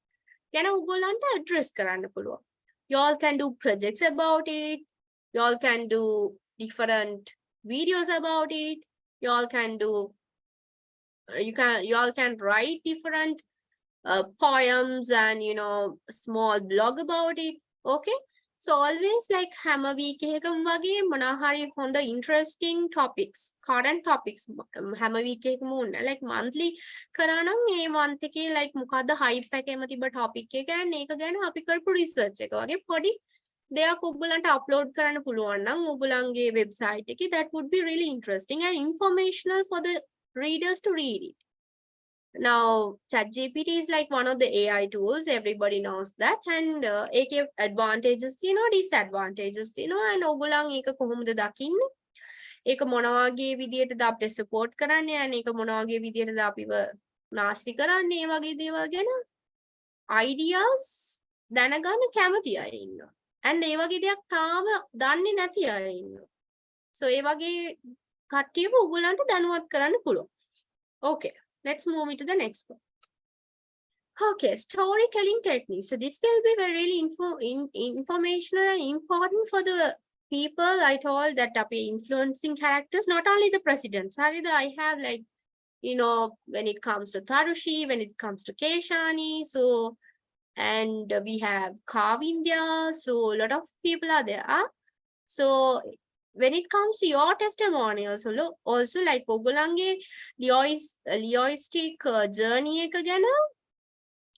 ගැන ඔයගොල්ලන්ට address කරන්න පුළුවන්. Y'all can do projects about it. Y'all can do different videos about it. Y'all can do y'all can write different poems and, you know, small blog about it. Okay, so always like හැම week එකකම වගේ මොනවා හරි හොඳ interesting topics, current topics හැම week එකකම උන්න like monthly කරා නම් මේ month එකේ like මොකද්ද hype එකේම තිබ්බ topic එක and ඒක ගැන අපි කරපු research එක වගේ පොඩි දෙයක් ඔයගලන්ට upload කරන්න පුළුවන් නම් ඔයගලන්ගේ website එකේ, that would be really interesting and informational for the readers to read it. Now ChatGPT is like one of the AI tools, everybody knows that, and ඒකේ advantages තියෙනවා, disadvantages තියෙනවා, and ඔයගොල්ලන් ඒක කොහොමද දකින්නේ, ඒක මොන වගේ විදියටද අපිට support කරන්නේ, and ඒක මොන වගේ විදියටද අපිව නාස්ති කරන්නේ, ඒ වගේ දේවල් ගැන ideas දැනගන්න කැමති අය ඉන්නවා, and ඒ වගේ දෙයක් තාම දන්නේ නැති අය ඉන්නවා. So ඒ වගේ කට්ටියව ඔයගොල්ලන්ට දැනුවත් කරන්න පුළුවන්. Okay, let's move into the next one. Okay, storytelling techniques. So this will be very really informational and important for the people. I told that influencing characters, not only the presidents. Harida, I have like, you know, when it comes to Tarushi, when it comes to Keshani, so, and we have Kavindya, so a lot of people are there. So when it comes to your testimony also like ඔයගොල්ලන්ගේ Leoistic journey එක ගැන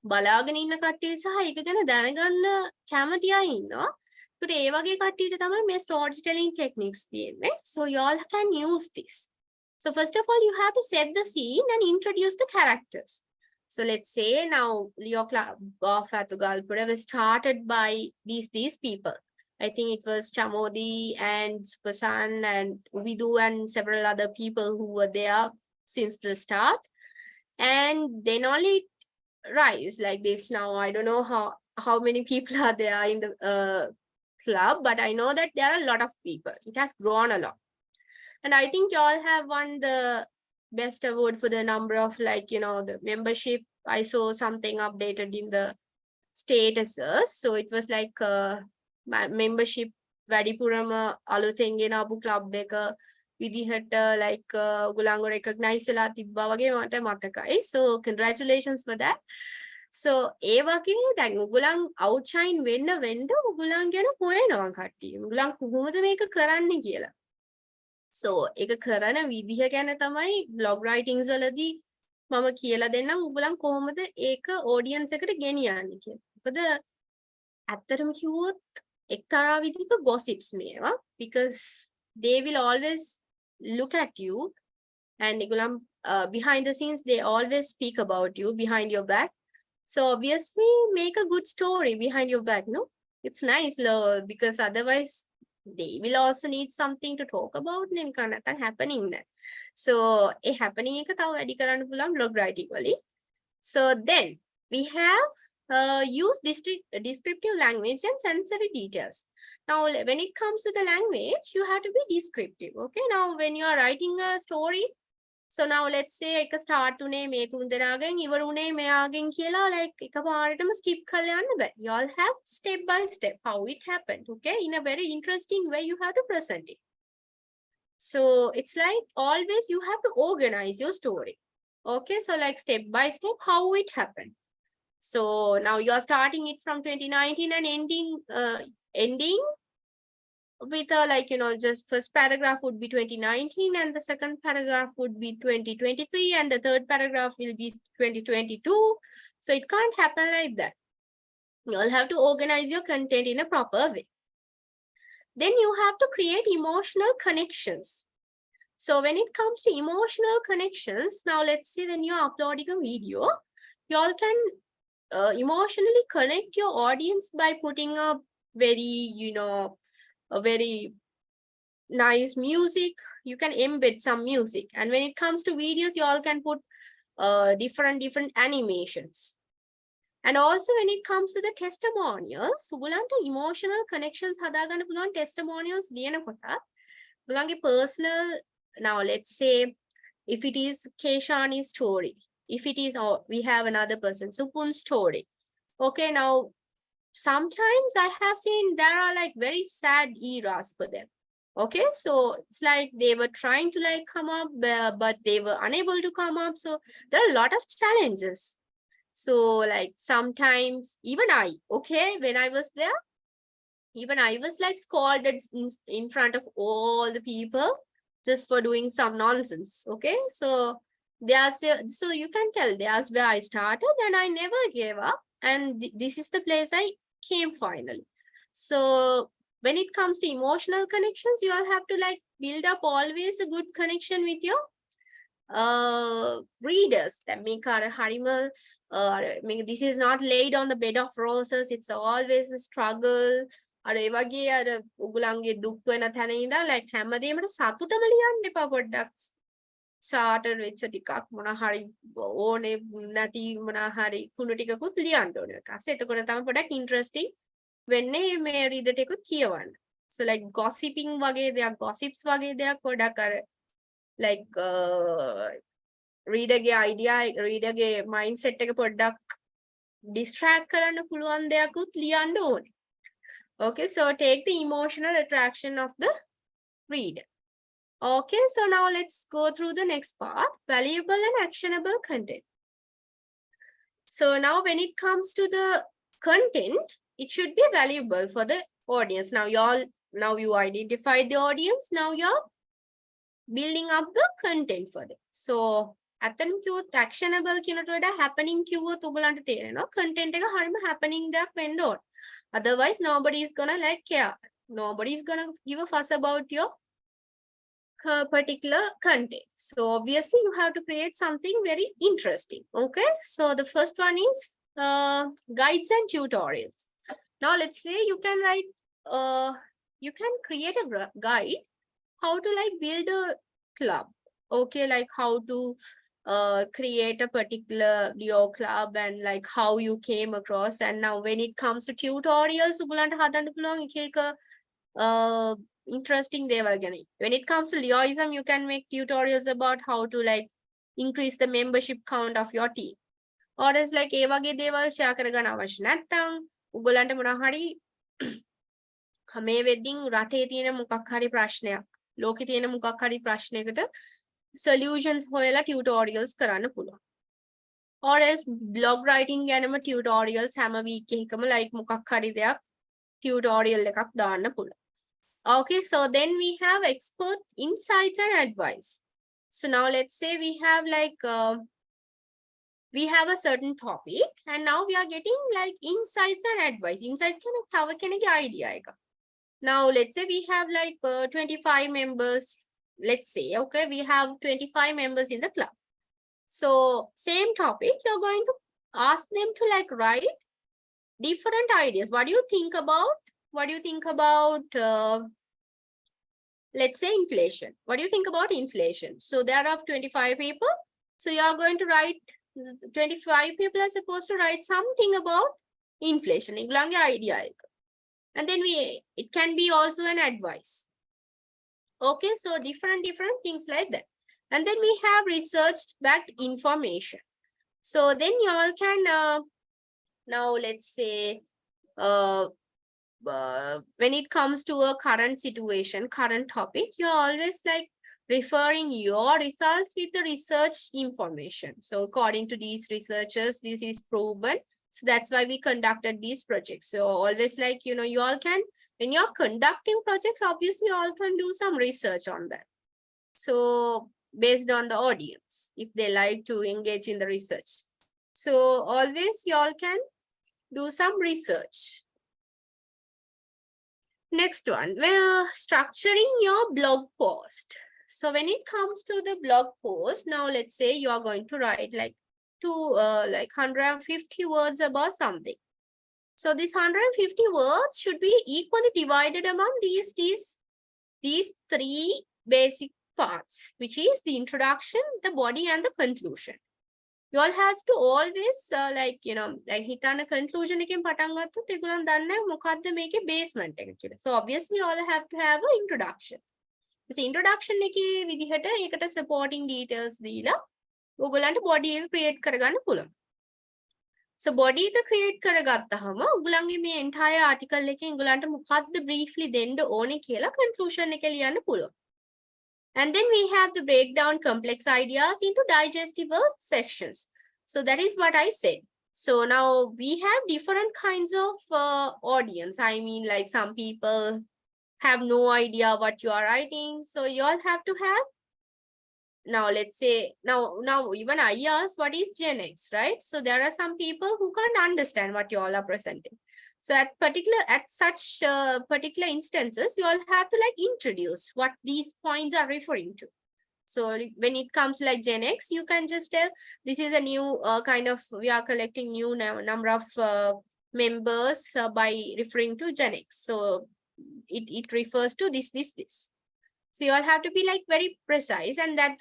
බලාගෙන ඉන්න කට්ටිය සහ ඒක ගැන දැනගන්න කැමති අය ඉන්නවා. ඒකට ඒ වගේ කට්ටියට තමයි මේ storytelling techniques තියෙන්නේ. So y'all can use this. So first of all, you have to set the scene and introduce the characters. So let's say now Leo Club of Athugalpura was started by these people. I think it was Chamodi and Supasan and Vidu and several other people who were there since the start. And then only rise like this now. I don't know how many people are there in the club, but I know that there are a lot of people. It has grown a lot. And I think y'all have won the best award for the number of the membership. I saw something updated in the statuses. So it was like my membership වැඩිපුරම අලුතෙන් ගෙන ආපු club එක විදිහට like ඔයගොල්ලන්ව recognize වෙලා තිබ්බා වගේ මට මතකයි. So congratulations for that. So ඒ වගේ දැන් ඔයගොල්ලන් outshine වෙන්න ඔයගොල්ලන් ගැන හොයනවා කට්ටිය. ඔයගොල්ලන් කොහොමද මේක කරන්නේ කියලා. So ඒක කරන විදිහ ගැන තමයි blog writings වලදී මම කියලා දෙන්නම් ඔයගොල්ලන් කොහොමද ඒක audience එකට ගෙනියන්නේ කියලා. මොකද ඇත්තටම කිව්වොත් එක්තරා විදිහක gossips මේවා, because they will always look at you and ඒගොල්ලන් behind the scenes they always speak about you behind your back. So obviously make a good story behind your back, no? It's nice because otherwise they will also need something to talk about and නැත්නම් happening there. So a happening එක තව වැඩි කරන්න පුළුවන් blog writing වලින්. So then we have use descriptive language and sensory details. Now when it comes to the language, you have to be descriptive. Okay, now when you are writing a story, so now let's say එක start උනේ මේ තුන් දෙනාගෙන් ඉවර උනේ මෙයාගෙන් කියලා like එකපාරටම skip කරලා යන්න බෑ. You all have step by step how it happened. Okay, in a very interesting way you have to present it. So it's like always you have to organize your story. Okay, so like step by step how it happened. So now you are starting it from 2019 and ending with just first paragraph would be 2019 and the second paragraph would be 2023 and the third paragraph will be 2022. So it can't happen like that. You all have to organize your content in a proper way. Then you have to create emotional connections. So when it comes to emotional connections, now let's say when you're uploading a video, you all can emotionally connect your audience by putting a very nice music. You can embed some music, and when it comes to videos you all can put different animations. And also when it comes to the testimonials, ඔයගොල්ලන්ට emotional connections හදාගන්න පුළුවන් testimonials ලියනකොට ඔයගොල්ලන්ගේ personal, now let's say if it is Keshani's story, if it is we have another person Supun's story. Okay, now sometimes I have seen there are like very sad eras for them. Okay, so it's like they were trying to like come up but they were unable to come up. So there are a lot of challenges. So like sometimes even when I was there, even I was like scolded in front of all the people just for doing some nonsense. Okay, so so you can tell there's where I started and I never gave up, and this is the place I came finally. So when it comes to emotional connections, you all have to like build up always a good connection with your readers. That make this is not laid on the bed of roses, it's always a struggle. ඒ වගේ ඔයගොල්ලන්ගේ දුක් වෙන තැන ඉඳලා like හැමදේම සතුටම ලියන්න එපා. පොඩ්ඩක් charter වෙච්ච ටිකක් මොන හරි ඕනේ නැති මොන හරි කුණු ටිකකුත් ලියන්න ඕනේ. එතකොට තමයි පොඩ්ඩක් interesting වෙන්නේ මේ reader ටිකකුත් කියවන්න. So like gossiping වගේ දෙයක්, gossips වගේ දෙයක් පොඩ්ඩක් අර like reader ගේ idea, reader ගේ mindset එක පොඩ්ඩක් distract කරන්න පුළුවන් දෙයක්කුත් ලියන්න ඕනේ. Okay, so take the emotional attraction of the reader. Okay, so now let's go through the next part, valuable and actionable content. So now when it comes to the content, it should be valuable for the audience. Now you identified the audience, now you're building up the content for them. So ඇත්තටම කිව්වොත් actionable කියනට වඩා happening කිව්වොත් ඔයගලන්ට තේරෙනවා content එක හරියම happening දෙයක් වෙන්න ඕන. Otherwise nobody is gonna like care. Nobody is gonna give a fuss about your particular content. So obviously you have to create something very interesting. Okay, so the first one is guides and tutorials. Now let's say you can write you can create a guide how to like build a club. Okay, like how to create a particular Leo club and like how you came across. And now when it comes to tutorials, උගලන්ට හදන්න පුළුවන් එක interesting දේවල් ගැන. When it comes to Leoism, you can make tutorials about how to like increase the membership count of your team. Or it's like ඒ වගේ දේවල් share කරගන්න අවශ්‍ය නැත්නම් උගලන්ට මොනවා හරි මේ වෙද්දින් රටේ තියෙන මොකක් හරි ප්‍රශ්නයක්, ලෝකේ තියෙන මොකක් හරි ප්‍රශ්නයකට solutions හොයලා tutorials කරන්න පුළුවන්. Or else blog writing ගැනම tutorials හැම week එකකම like මොකක් හරි දෙයක් tutorial එකක් දාන්න පුළුවන්. Okay, so then we have expert insights and advice. So now let's say we have like we have a certain topic and now we are getting like insights and advice. Insights can have a idea. Now let's say we have like 25 members. Let's say, okay, we have 25 members in the club. So same topic, you're going to ask them to like write different ideas. What do you think about? What do you think about, let's say inflation? What do you think about inflation? So there are 25 people. So you are going to write, 25 people are supposed to write something about inflation. Idea. And then it can be also an advice. Okay, so different things like that. And then we have research backed information. So then you all can now let's say when it comes to a current situation, current topic, you're always like referring your results with the research information. So according to these researchers, this is proven. So that's why we conducted these projects. So always like, you know, you all can, when you're conducting projects, obviously you all can do some research on that. So based on the audience, if they like to engage in the research. So always you all can do some research. Next one, we're structuring your blog post. So when it comes to the blog post, now let's say you are going to write like like 150 words about something. So this 150 words should be equally divided among these three basic parts, which is the introduction, the body, and the conclusion. You all have to always like, you know, like hitana conclusion එකෙන් පටන් ගත්තොත් ඒගොල්ලන් දන්නේ මොකද්ද මේකේ basement එක කියලා. So obviously you all have to have an introduction. This introduction එකේ විදිහට ඒකට supporting details දීලා ඔයගොල්ලන්ට body එක create කරගන්න පුළුවන්. So body එක create කරගත්තාම ඔයගොල්ලන්ගේ මේ entire article එකේ ඔයගොල්ලන්ට මොකද්ද briefly දෙන්න ඕනේ කියලා conclusion එක ලියන්න පුළුවන්. And then we have the breakdown complex ideas into digestible sections. So that is what I said. So now we have different kinds of audience. I mean, like some people have no idea what you are writing. So you all have to have, now let's say, now even I ask what is GenX, right? So there are some people who can't understand what you all are presenting. So at such particular instances, you all have to like introduce what these points are referring to. So when it comes like GenX, you can just tell this is a new kind of, we are collecting new number of members by referring to GenX. So it refers to this. So you all have to be like very precise, and then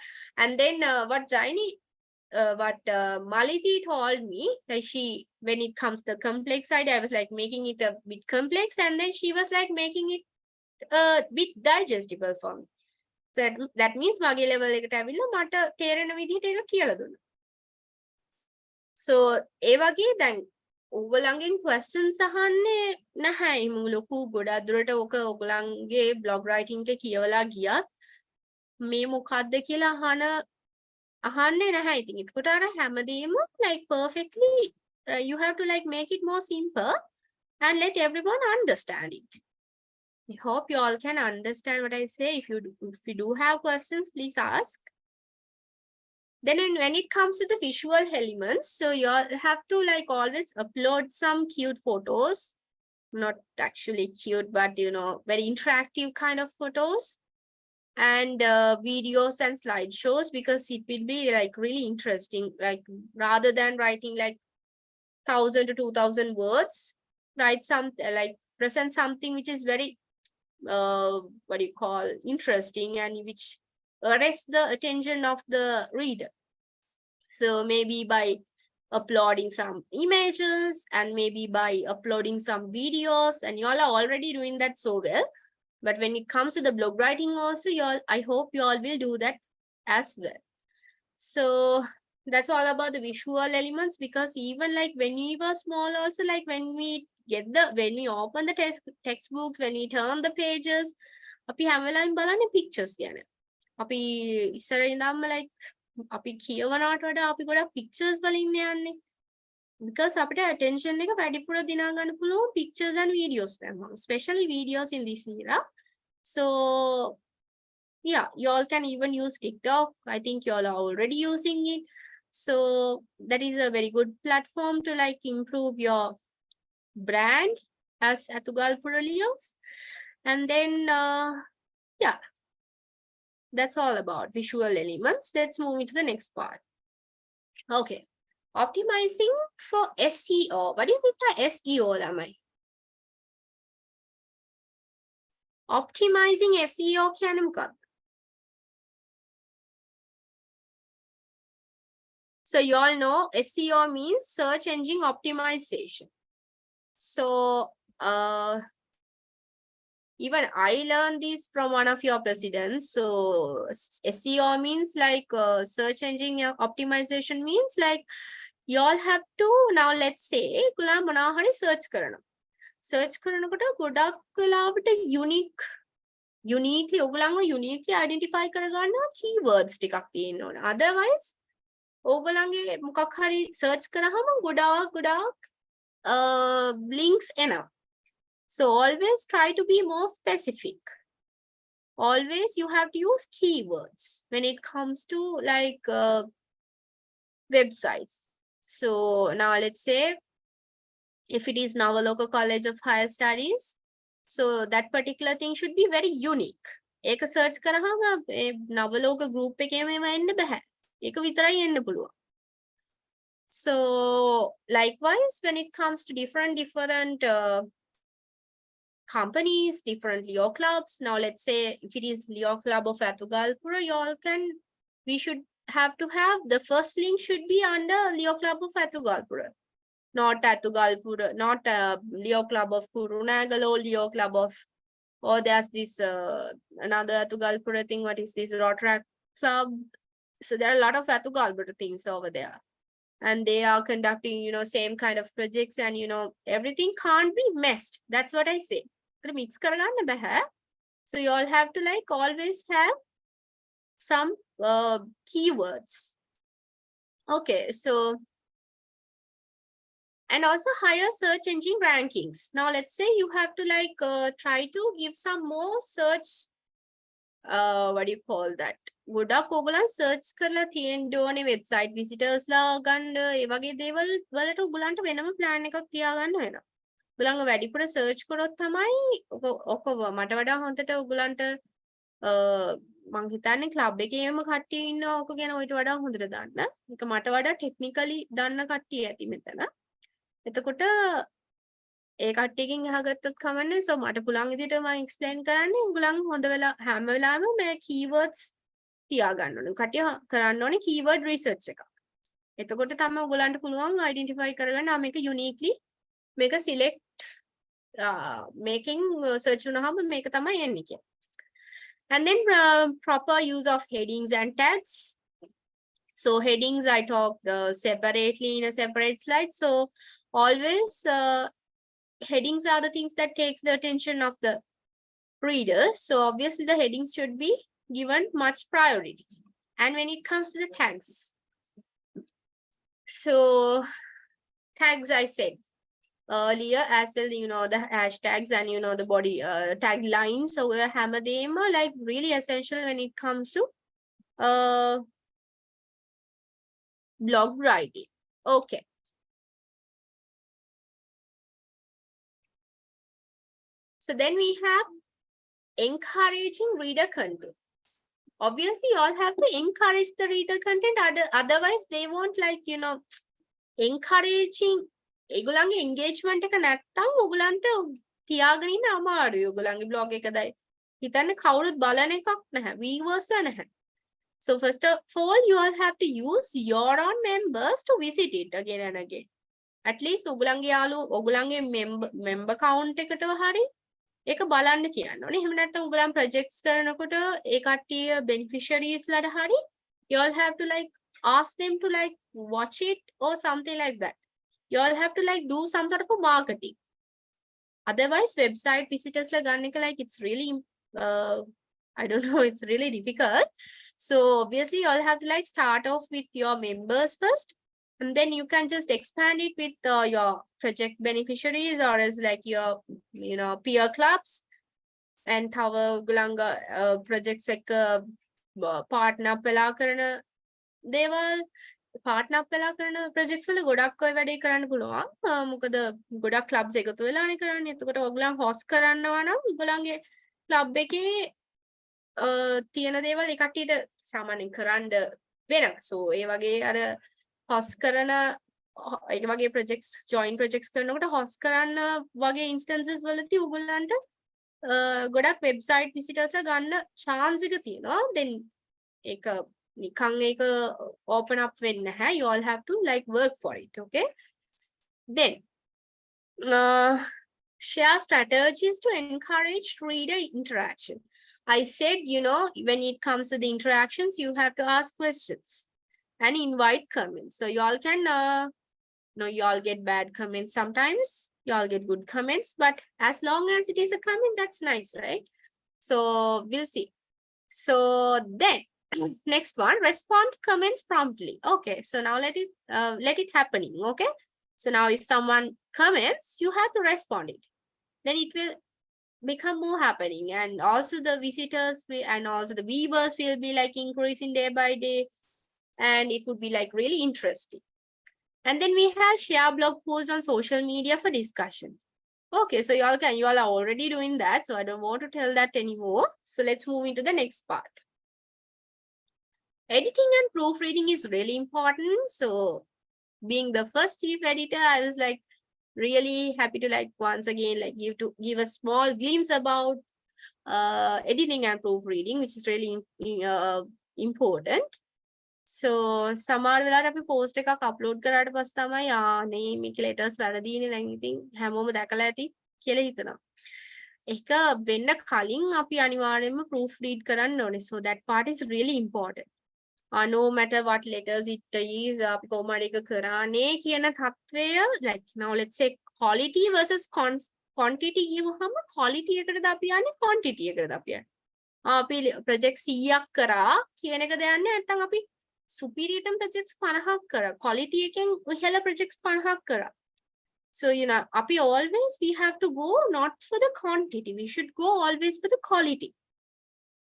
what Maliti told me, like when it comes to complex side, I was like making it a bit complex, and then she was like making it a bit digestible for me. So that means mage level එකට ඇවිල්ලා මට තේරෙන විදිහට ඒක කියලා දුන්නා. So ඒ වගේ දැන් ඔයගොල්ලන්ගෙන් questions අහන්නේ නැහැ. එහෙම ලොකු ගොඩක් දුරට ඔක ඔයගොල්ලන්ගේ blog writing එක කියවලා ගියත් මේ මොකද්ද කියලා අහන්නේ නැහැ. ඉතින් ඒකට අර හැමදේම like perfectly you have to like make it more simple and let everyone understand it. I hope you all can understand what I say. If you do have questions, please ask. Then when it comes to the visual elements, so you all have to like always upload some cute photos, not actually cute, but you know, very interactive kind of photos, and videos and slideshows, because it will be like really interesting. Like rather than writing like 1,000 to 2,000 words, write something like present something which is very what do you call, interesting, and which arrests the attention of the reader. So maybe by uploading some images and maybe by uploading some videos, and y'all are already doing that so well. But when it comes to the blog writing also, I hope you all will do that as well. So that's all about the visual elements, because even like when we were small also, like when we open the textbooks, when we turn the pages, අපි හැම වෙලාවෙම බලන්නේ pictures ගැන. අපි ඉස්සර ඉඳන්ම like අපි කියවනවට වඩා අපි ගොඩක් pictures වලින් යන්නේ. Because අපිට attention එක වැඩිපුර දිනා ගන්න පුළුවන් pictures and videos දැම්මම. Especially videos in this era. So yeah, you all can even use TikTok. I think you all are already using it. So that is a very good platform to like improve your brand as Athugalpura Leos. And then yeah, that's all about visual elements. Let's move into the next part. Okay, optimizing for SEO. What do you mean by SEO, Lamai? Optimizing SEO කියන්නේ මොකක්ද? So you all know SEO means search engine optimization. So even I learned this from one of your presidents. So SEO means like search engine optimization means like you all have to, now let's say ගොල්ලෝ මොනවා හරි search කරනවා. Search කරනකොට ගොඩක් වෙලාවට uniquely ඔයගොල්ලන්ව uniquely identify කරගන්න keywords ටිකක් තියෙන්න ඕන. Otherwise ඔයගොල්ලන්ගේ මොකක් හරි search කරාම ගොඩාක් links එනවා. So always try to be more specific. Always you have to use keywords when it comes to like websites. So now let's say if it is Navaloka College of Higher Studies, so that particular thing should be very unique. Ek search කරාම Navaloka group එකේම එන්න බෑ. ඒක විතරයි එන්න පුළුවන්. So likewise when it comes to different companies, different Leo clubs. Now let's say if it is Leo Club of Athugalpura, we should have to have the first link should be under Leo Club of Athugalpura, not Athugalpura, not Leo Club of Kurunagala, Leo Club of, or there's this another Athugalpura thing. What is this? Rotaract Club. So there are a lot of Athugalpura things over there, and they are conducting, same kind of projects, and everything can't be messed. That's what I say. Mix කරගන්න බෑ. So you all have to like always have some keywords. Okay, so and also higher search engine rankings. Now let's say you have to like try to give some more search what do you call that? ගොඩක් ඔයගොල්ලන් search කරලා තියෙන්න ඕනේ website visitors ලා ගන්න ඒ වගේ දේවල් වලට ඔයගොල්ලන්ට වෙනම plan එකක් තියාගන්න වෙනවා. ඔයගොල්ලන්ව වැඩිපුර search කරොත් තමයි ඔක මට වඩා හොඳට ඔයගොල්ලන්ට මං හිතන්නේ club එකේම කට්ටිය ඉන්නවා ඔක ගැන ඔයිට වඩා හොඳට දන්න. ඒක මට වඩා technically දන්න කට්ටිය ඇති මෙතන. එතකොට ඒ කට්ටියකින් අහගත්තත් කමන්නේ. So මට පුළුවන් විදිහට මම explain කරන්නේ ඔයගොල්ලන් හොඳ වෙලා හැම වෙලාවෙම මේ keywords තියාගන්න ඕනේ. කට්ටිය කරන්න ඕනේ keyword research එකක්. එතකොට තමයි ඔයගොල්ලන්ට පුළුවන් identify කරගන්න මේක uniquely මේක select making search වුණාම මේක තමයි එන්නේ කියන්නේ. And then proper use of headings and tags. So headings I talked separately in a separate slide. So always headings are the things that takes the attention of the readers. So obviously the headings should be given much priority. And when it comes to the tags, so tags I said earlier as well, the hashtags and the body taglines. So we're හැමදේම like really essential when it comes to blog writing. Okay. So then we have encouraging reader content. Obviously, you all have to encourage the reader content. Otherwise, they won't like, encouraging ඒගොල්ලන්ගේ engagement එක නැත්තම් ඔයගොල්ලන්ට තියාගෙන ඉන්න අමාරුයි. ඔයගොල්ලන්ගේ blog එක හිතන්න කවුරුත් බලන එකක් නැහැ. viewers ලා නැහැ. So first of all, you all have to use your own members to visit it again and again. At least ඔගලන්ගේ යාළු ඔගලන්ගේ member count එකටව හරි ඒක බලන්න කියන්න ඕනේ. එහෙම නැත්නම් ඔයගොල්ලන් projects කරනකොට ඒ කට්ටිය beneficiaries ලට හරි you all have to like ask them to like watch it or something like that. You all have to like do some sort of a marketing. Otherwise website visitors la ganna එක like it's really I don't know, it's really difficult. So obviously you all have to like start off with your members first, and then you can just expand it with your project beneficiaries or as like your peer clubs and තව ගලංග projects එක partner වෙලා කරන දේවල් partner up වෙලා කරන projects වල ගොඩක් ඔය වැඩේ කරන්න පුළුවන්. මොකද ගොඩක් clubs එකතු වෙලානේ කරන්නේ. එතකොට ඔයගොල්ලන් host කරනවා නම් ඔයගොල්ලන්ගේ club එකේ තියෙන දේවල් ඒ කට්ටියට සාමාන්‍යයෙන් කරන්න වෙනවා. So ඒ වගේ අර host කරන ඒ වගේ projects join projects කරනකොට host කරන්න වගේ instances වලදී ඔයගොල්ලන්ට ගොඩක් website visitors ලා ගන්න chance එක තියෙනවා. Then ඒක නිකන් ඒක open up වෙන්නේ නැහැ. You all have to like work for it, okay? Then share strategies to encourage reader interaction. I said, when it comes to the interactions, you have to ask questions and invite comments. So you all can, you all get bad comments sometimes, you all get good comments, but as long as it is a comment, that's nice, right? So we'll see. So then next one, respond to comments promptly. Okay, so now let it happening, okay? So now if someone comments, you have to respond it. Then it will become more happening, and also the visitors and also the viewers will be like increasing day by day, and it would be like really interesting. And then we have share blog posts on social media for discussion. Okay, so you all are already doing that, so I don't want to tell that anymore. So let's move into the next part. Editing and proofreading is really important. So being the first chief editor, I was like really happy to like once again like give a small glimpse about editing and proofreading, which is really important. So සමහර වෙලාවට අපි post එකක් upload කරාට පස්සේ තමයි නේ මේක letters වැරදීනේ දැන් ඉතින් හැමෝම දැකලා ඇති කියලා හිතනවා. ඒක වෙන්න කලින් අපි අනිවාර්යයෙන්ම proofread කරන්න ඕනේ. So that part is really important. No matter what letters it is, අපි කොහොමද ඒක කරන්නේ කියන තත්වය, like now let's say quality versus quantity කියවහම quality එකටද අපි යන්නේ quantity එකටද අපි යන්නේ. අපි project 100ක් කරා කියන එකද යන්නේ නැත්නම් අපි superior projects 50ක් කරා quality එකෙන් ඉහළ projects 50ක් කරා. So අපි always we have to go not for the quantity, we should go always for the quality.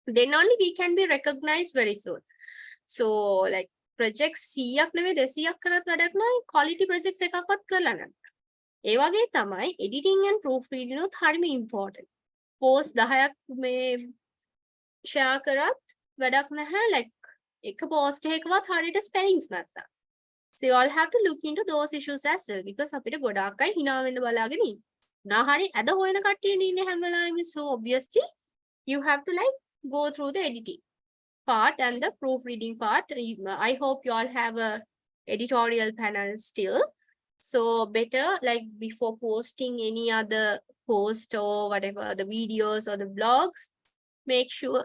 Then only we can be recognized very soon. So like projects 100ක් නෙවෙයි 200ක් කරත් වැඩක් නැහැ quality projects එකක්වත් කරලා නැත්නම්. ඒ වගේ තමයි editing and proofreading උත් හරිම important. Post 10ක් මේ share කරත් වැඩක් නැහැ, like එක post එකකවත් හරියට spellings නැත්නම්. So you all have to look into those issues as well, because අපිට ගොඩාක් අය hina වෙන්න බලාගෙන ඉන්නේ. නා හරි අද හොයන කට්ටියනේ ඉන්නේ හැම වෙලාවෙම. So obviously you have to like go through the editing part and the proofreading part. I hope you all have a editorial panel still. So better like before posting any other post or whatever, the videos or the blogs, make sure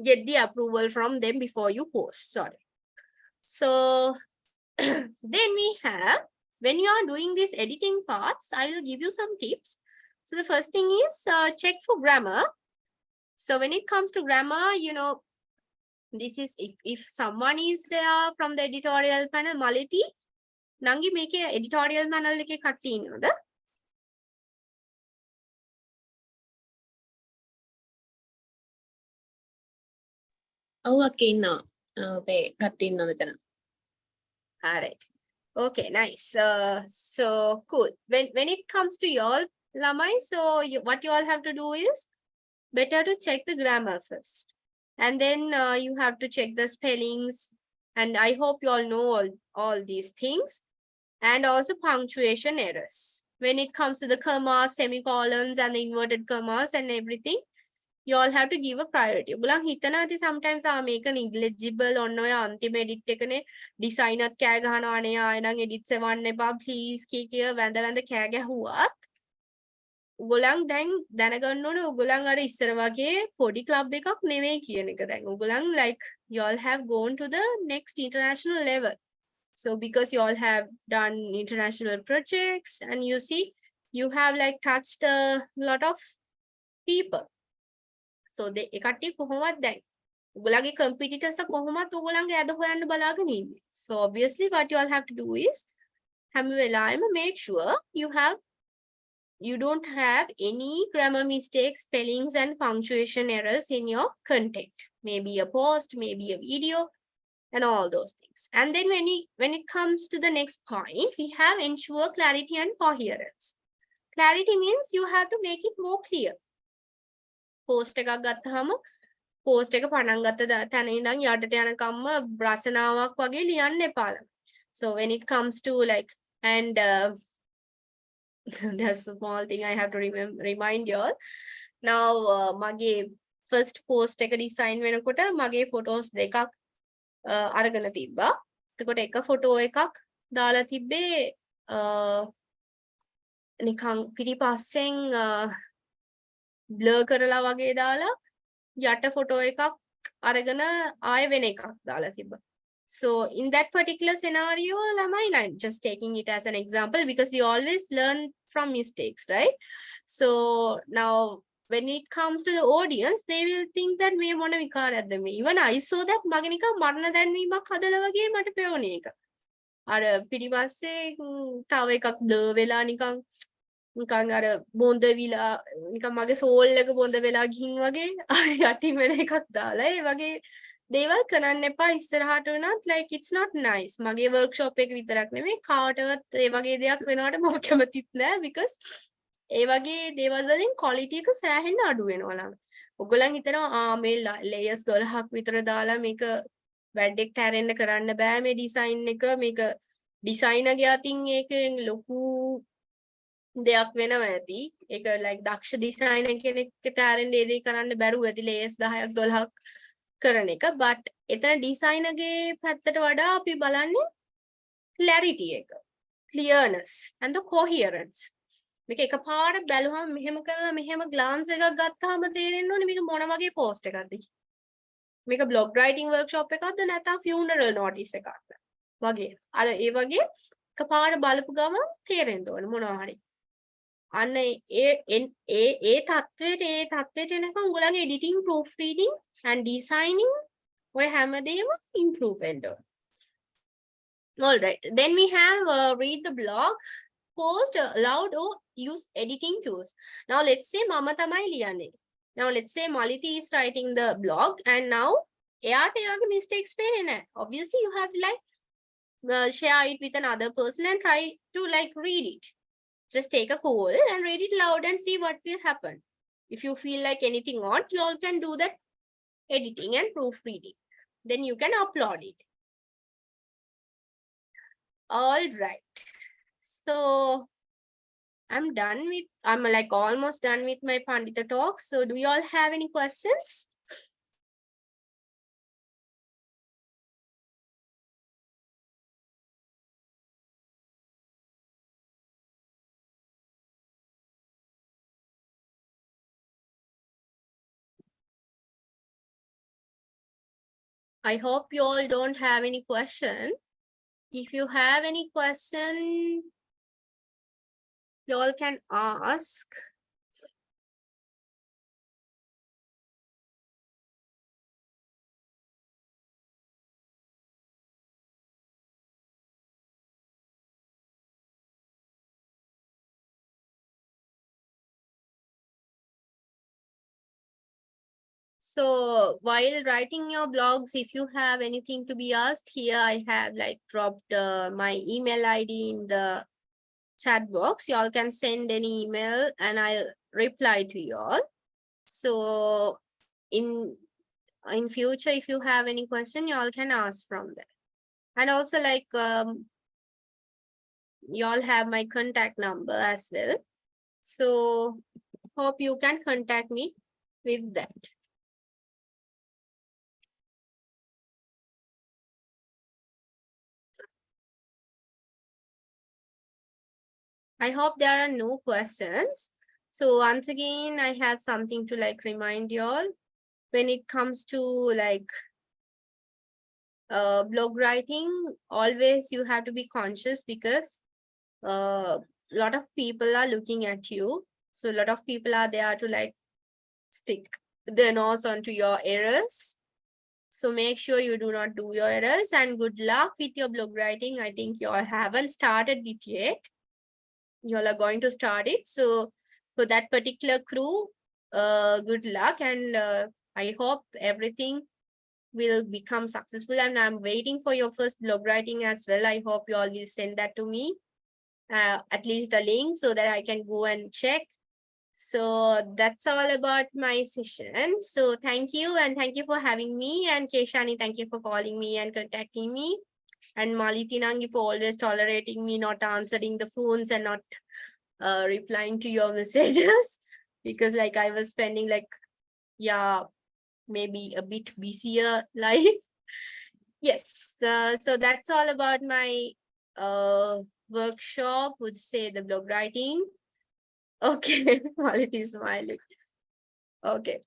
get the approval from them before you post. Sorry. So then we have, when you are doing these editing parts, I will give you some tips. So the first thing is check for grammar. So when it comes to grammar, this is if someone is there from the editorial panel, Maliti, Nangi make a editorial panel like a cutting. Oh, okay, no. Cutting no. All right. Okay, nice. So cool. When it comes to y'all, Lamai, so what you all have to do is better to check the grammar first. And then you have to check the spellings. And I hope you all know all these things. And also punctuation errors. When it comes to the commas, semicolons, and the inverted commas and everything, you all have to give a priority. ඔයගොල්ලන් හිතනවා ඇති sometimes මේක negligible ඔන්න ඔය අන්තිම edit එකනේ design එකත් කෑ ගහනවා අනේ ආයෙ නම් edit සෙවන්න එපා please කිය වැඳ කෑ ගැහුවත් ඔයගොල්ලන් දැන් දැනගන්න ඕනේ ඔයගොල්ලන් අර ඉස්සර වගේ පොඩි club එකක් නෙවෙයි කියන එක. දැන් ඔයගොල්ලන් like you all have gone to the next international level. So because you all have done international projects and you see you have like touched a lot of people. So they එකට්ටිය කොහොමද දැන් ඔයගොල්ලන්ගේ competitors කොහොමද ඔයගොල්ලන්ගේ ඇද හොයන්න බලාගෙන ඉන්නේ. So obviously what you all have to do is හැම වෙලාවෙම make sure you don't have any grammar mistakes, spellings and punctuation errors in your content. Maybe a post, maybe a video and all those things. And then when it comes to the next point, we have ensure clarity and coherence. Clarity means you have to make it more clear. Post එකක් ගත්තාම post එක පටන් ගත්ත තැන ඉඳන් යටට යනකම්ම රචනාවක් වගේ ලියන්න එපා. So when it comes to like and that's a small thing I have to remind you all. Now මගේ first post එක design වෙනකොට මගේ photos දෙකක් අරගෙන තිබ්බා. එතකොට එක photo එකක් දාලා තිබ්බේ නිකන් පිටිපස්සෙන් blur කරලා වගේ දාලා යට photo එකක් අරගෙන ආයෙ වෙන එකක් දාලා තිබ්බා. So in that particular scenario, I'm just taking it as an example because we always learn from mistakes, right? So now when it comes to the audience, they will think that me මොන විකාරයක්ද මේ. Even I saw that මගේ නිකන් මරණ දැන්වීමක් හදලා වගේ මට පෙවුනේ එක. අර පිටිපස්සේ තව එකක් blur වෙලා නිකන් අර බොඳ විලා නිකන් මගේ soul එක බොඳ වෙලා ගිහින් වගේ යටින් වෙන එකක් දාලා ඒ වගේ දේවල් කරන්න එපා ඉස්සරහට වුණත් like it's not nice. මගේ workshop එක විතරක් නෙමෙයි කාටවත් ඒ වගේ දෙයක් වෙනවට මම කැමතිත් නෑ because ඒ වගේ දේවල් වලින් quality එක සෑහෙන්න අඩු වෙනවා ළඟ. ඔයගොල්ලන් හිතනවා මේ layers 12ක් විතර දාලා මේක වැඩෙක්ට හැරෙන්න කරන්න බෑ මේ design එක මේක designer ගේ අතින් ඒකෙන් ලොකු දෙයක් වෙනවා ඇති. ඒක like දක්ෂ designer කෙනෙක්ට හැරෙන්න ඒ දේ කරන්න බැරුව ඇති layers 10ක් 12ක් කරන එක. but එතන designer ගේ පැත්තට වඩා අපි බලන්නේ clarity එක, clearness and the coherence. මේක එකපාරට බැලුවම මෙහෙම කරලා මෙහෙම glance එකක් ගත්තාම තේරෙන්න ඕනේ මේක මොන වගේ post එකක්ද. මේක blog writing workshop එකක්ද නැත්නම් funeral notice එකක්ද වගේ. අර ඒ වගේ එකපාරට බලපු ගමන් තේරෙන්න ඕනේ මොනවා හරි. අන්න ඒ තත්වයට එනකම් උගලගේ editing, proofreading and designing ඔය හැමදේම improve වෙන්න ඕනේ. All right, then we have read the blog, post aloud or use editing tools. Now let's say mama tamai liyane. Now let's say Maliti is writing the blog and now එයාට ඒ වගේ mistakes පේන්නේ නැහැ. Obviously you have to like share it with another person and try to like read it. Just take a call and read it loud and see what will happen. If you feel like anything odd, you all can do that editing and proofreading. Then you can upload it. All right. So I'm like almost done with my Pandita talk. So do you all have any questions? I hope you all don't have any question. If you have any question, you all can ask. So while writing your blogs, if you have anything to be asked here, I have like dropped my email ID in the chat box. You all can send any email and I'll reply to you all. So in future, if you have any question, you all can ask from there. And also like you all have my contact number as well. So hope you can contact me with that. I hope there are no questions. So once again, I have something to like remind you all. When it comes to like blog writing, always you have to be conscious because a lot of people are looking at you. So a lot of people are there to like stick their nose onto your errors. So make sure you do not do your errors, and good luck with your blog writing. I think you all haven't started it yet. You all are going to start it. So for that particular crew, good luck, and I hope everything will become successful. And I'm waiting for your first blog writing as well. I hope you all will send that to me, at least a link, so that I can go and check. So that's all about my session. So thank you, and thank you for having me. And Keshani, thank you for calling me and contacting me. And Maliti Nangi for always tolerating me not answering the phones and not replying to your messages because like I was spending like, yeah, maybe a bit busier life. Yes, so that's all about my workshop, would say the blog writing. Okay, Maliti is smiling. Okay,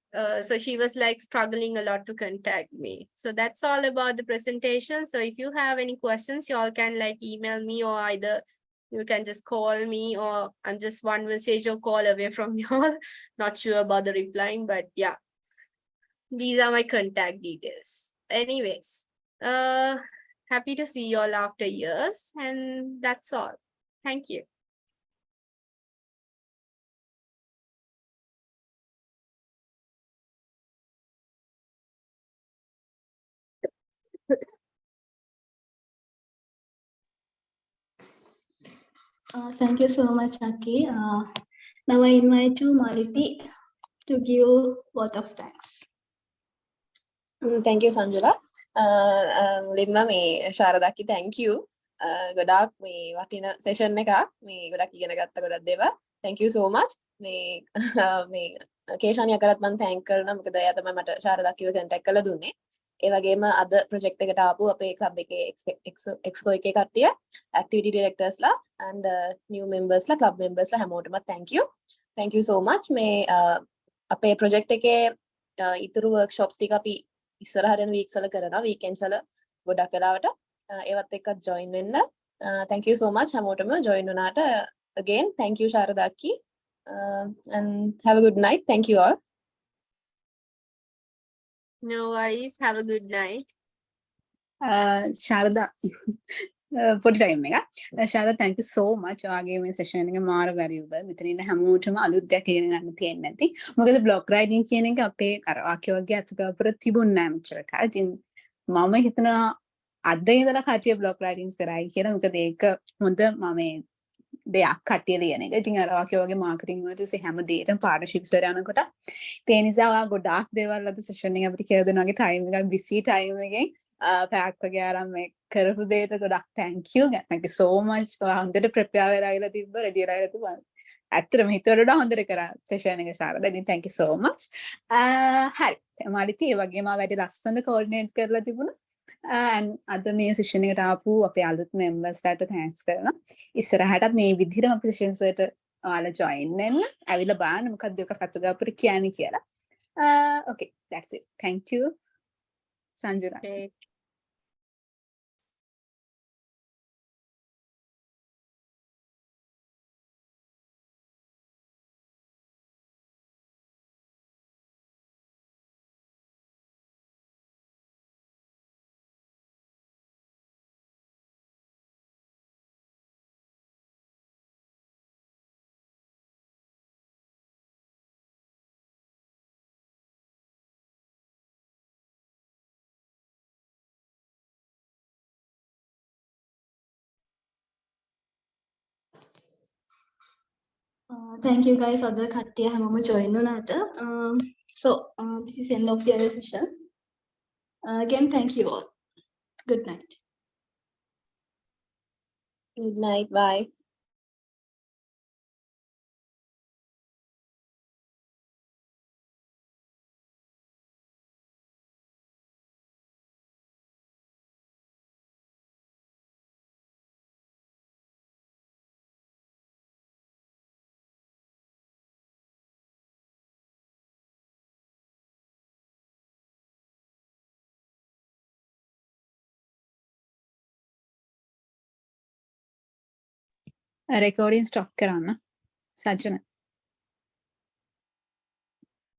so she was like struggling a lot to contact me. So that's all about the presentation. So if you have any questions, you all can like email me, or either you can just call me, or I'm just one message or call away from you all. Not sure about the replying, but yeah, these are my contact details. Anyways, happy to see you all after years, and that's all. Thank you. Thank you so much, Aki. Now I invite you, Maliti, to give word of thanks. Thank you, Sanjula. මුලින්ම මේ ශාරදාකි thank you. ගොඩාක් මේ වටින session එකක්. මේ ගොඩක් ඉගෙන ගත්ත ගොඩක් දේවල්. Thank you so much. මේ කේෂානිය කරත් මම thank කරනවා. මොකද එයා තමයි මට ශාරදාකිව contact කරලා දුන්නේ. ඒ වගේම අද project එකට ආපු අපේ club එකේ exco එකේ කට්ටිය, activity directors ලා and new members ලා, club members ලා හැමෝටම thank you. Thank you so much. මේ අපේ project එකේ ඉතුරු workshops ටික අපි ඉස්සරහට යන weeks වල කරනවා, weekends වල ගොඩක් වෙලාවට ඒවත් එක්ක join වෙන්න. Thank you so much හැමෝටම join වුණාට. Again thank you Sharadaki, and have a good night. Thank you all. No worries. Have a good night. Sharada පොඩි ටයිම් එක. ශාරදා thank you so much. ඔයාගේ මේ session එක මාර valuable. මෙතන ඉන්න හැමෝටම අලුත් දෙයක් ඉගෙන ගන්න තියෙන්නේ නැති. මොකද blog writing කියන එක අපේ අර වාක්‍ය වගේ අතුගාපුර තිබුණ නැහැ මෙච්චර කාලෙ. ඉතින් මම හිතනවා අද ඉඳලා කටිය blog writing කරයි කියලා. මොකද ඒක හොඳ මම දෙයක් කටිය ලියන එක. ඉතින් අර වාක්‍ය වගේ marketing වලට හැම දෙයකටම partnerships වල යනකොට ඒ නිසා ඔයා ගොඩාක් දේවල් අද session එක අපිට කියලා දෙනවා. time එක busy time එකෙන් පැක් වගේ ආරම් මේ කරපු දෙයට ගොඩක් thank you. Thank you so much. හොඳට prepare වෙලා ආවිලා තිබ්බ, ready වෙලා ආවිලා තිබ්බ. ඇත්තටම හිතුවට වඩා හොඳට කරා session එක ශාරදා. ඉතින් thank you so much. හරි. මාලිති ඒ වගේම වැඩි ලස්සන coordinate කරලා තිබුණා. and අද මේ session එකට ආපු අපේ අලුත් members ලාට thanks කරනවා. ඉස්සරහටත් මේ විදිහටම අපි sessions වලට ඔයාලා join වෙන්න. ඇවිල්ලා බලන්න මොකක්ද ඔක අතුගාපුර කියන්නේ කියලා. Okay, that's it. Thank you. Sanjuna. Okay. Thank you guys අද කට්ටිය හැමෝම join වුණාට. So this is end of the other session. Again thank you all. Good night. Good night. Bye. Recording stop කරන්න සජන